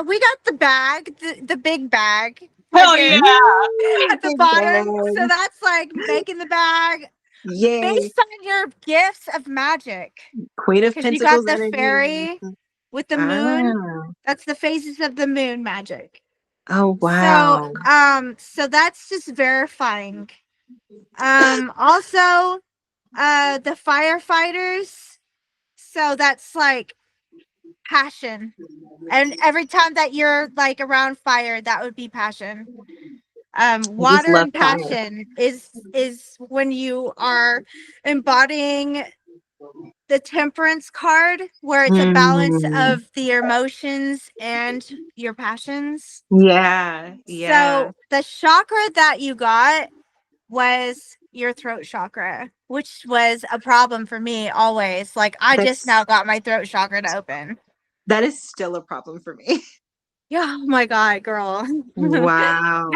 Speaker 2: we got the bag, the big bag.
Speaker 1: Hell yeah.
Speaker 2: At the bottom. So that's like making the bag.
Speaker 3: Yay.
Speaker 2: Based on your gifts of magic.
Speaker 3: Queen of Pentacles.
Speaker 2: You got the fairy with the moon. That's the phases of the moon magic.
Speaker 3: Oh wow.
Speaker 2: So that's just verifying. Also the firefighters. So that's like passion. And every time that you're like around fire, that would be passion. Water and passion is when you are embodying the temperance card, where it's a balance of the emotions and your passions.
Speaker 3: Yeah.
Speaker 2: So the chakra that you got was your throat chakra, which was a problem for me always. Like I just now got my throat chakra to open.
Speaker 3: That is still a problem for me.
Speaker 2: Yeah, oh my God, girl.
Speaker 3: Wow.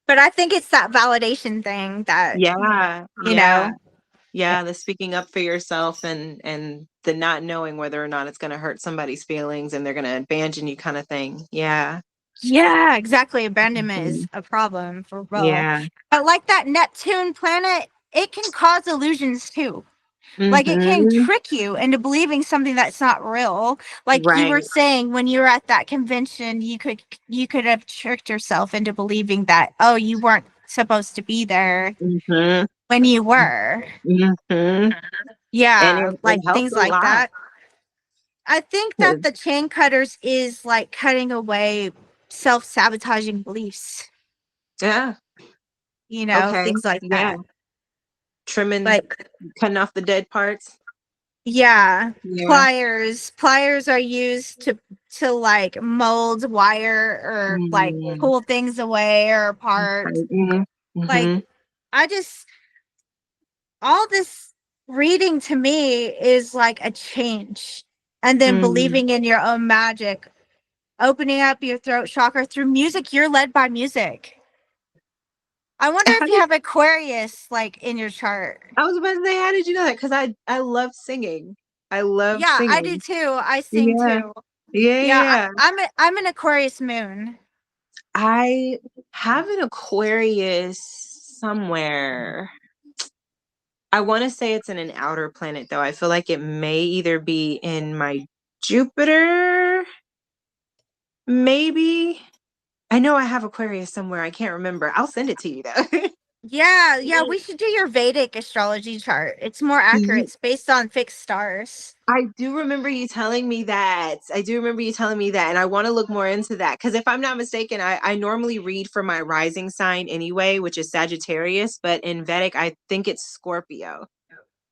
Speaker 2: But I think it's that validation thing that you know.
Speaker 3: Yeah, the speaking up for yourself and the not knowing whether or not it's going to hurt somebody's feelings and they're going to abandon you kind of thing. Yeah.
Speaker 2: Yeah, exactly. Abandonment is a problem for real.
Speaker 3: Yeah.
Speaker 2: But like that Neptune planet, it can cause illusions too. Like it can trick you into believing something that's not real. Like you were saying, when you were at that convention, you could have tricked yourself into believing that, oh, you weren't supposed to be there when you were. Yeah, like things like that. I think that the chain cutters is like cutting away self-sabotaging beliefs.
Speaker 3: Yeah.
Speaker 2: You know, things like that.
Speaker 3: Trimming, like cutting off the dead parts.
Speaker 2: Yeah. Pliers are used to like mold wire or like pull things away or apart. Like all this reading to me is like a change, and then believing in your own magic, opening up your throat chakra through music. You're led by music. I wonder if you have Aquarius like in your chart.
Speaker 3: I was about to say, how did you know that? Because I love singing. I love singing.
Speaker 2: I do too. I sing too.
Speaker 3: Yeah.
Speaker 2: I'm an Aquarius moon.
Speaker 3: I have an Aquarius somewhere. I want to say it's in an outer planet, though. I feel like it may either be in my Jupiter. Maybe. I know I have Aquarius somewhere. I can't remember. I'll send it to you, though.
Speaker 2: Yeah, we should do your Vedic astrology chart. It's more accurate. It's based on fixed stars.
Speaker 3: I do remember you telling me that. And I want to look more into that. Because if I'm not mistaken, I normally read for my rising sign anyway, which is Sagittarius. But in Vedic, I think it's Scorpio.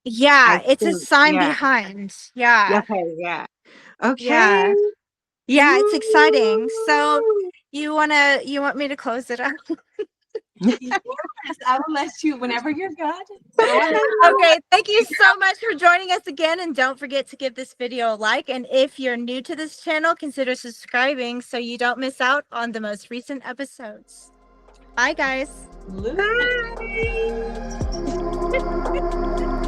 Speaker 2: Yeah, it's a sign behind. Yeah.
Speaker 3: Okay, yeah. Okay.
Speaker 2: Yeah, it's exciting. So you want me to close it up?
Speaker 1: Yes, I will let you whenever you're good.
Speaker 2: Okay, thank you so much for joining us again, and don't forget to give this video a like, and if you're new to this channel, consider subscribing so you don't miss out on the most recent episodes. Bye guys.
Speaker 3: Bye.